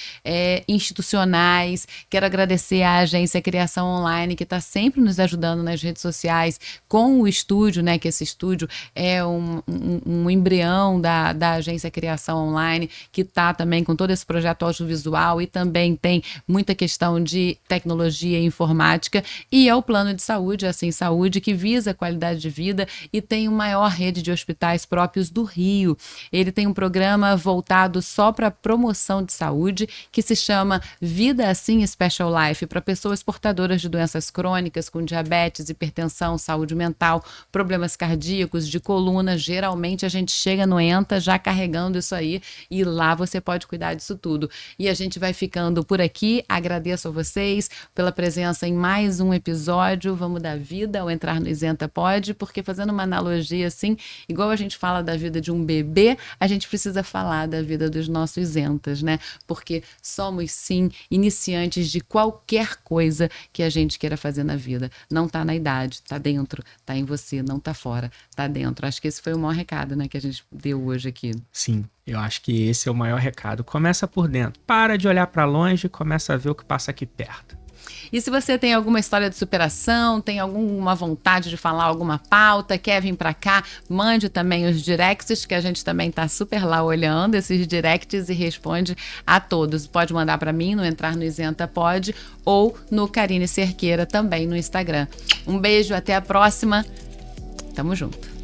institucionais. Quero agradecer à agência Criação Online, que está sempre nos ajudando nas redes sociais com o estúdio, estúdio, né? Que esse estúdio é um embrião da agência Criação Online, que está também com todo esse projeto audiovisual e também tem muita questão de tecnologia e informática, e é o plano de saúde, Assim Saúde, que visa a qualidade de vida e tem a maior rede de hospitais próprios do Rio. Ele tem um programa voltado só para promoção de saúde, que se chama Vida Assim Special Life, para pessoas portadoras de doenças crônicas, com diabetes, hipertensão, saúde mental, problemas cardíacos, de coluna. Geralmente a gente chega no ENTA já carregando isso aí, e lá você pode cuidar disso tudo. E a gente vai ficando por aqui. Agradeço a vocês pela presença em mais um episódio. Vamos dar vida ao Entrar no Isenta Pode, porque fazendo uma analogia assim, igual a gente fala da vida de um bebê, a gente precisa falar da vida dos nossos isentas, né? Porque somos sim iniciantes de qualquer coisa que a gente queira fazer na vida. Não tá na idade, tá dentro, tá em você, não tá fora, tá dentro. Acho que esse foi o maior recado, né, que a gente deu hoje aqui. Sim, eu acho que esse é o maior recado. Começa por dentro. Para de olhar para longe e começa a ver o que passa aqui perto. E se você tem alguma história de superação, tem alguma vontade de falar alguma pauta, quer vir para cá, mande também os directs, que a gente também tá super lá olhando esses directs e responde a todos. Pode mandar para mim no Entrar no Isenta Pode ou no Karine Cerqueira também no Instagram. Um beijo, até a próxima. Tamo junto.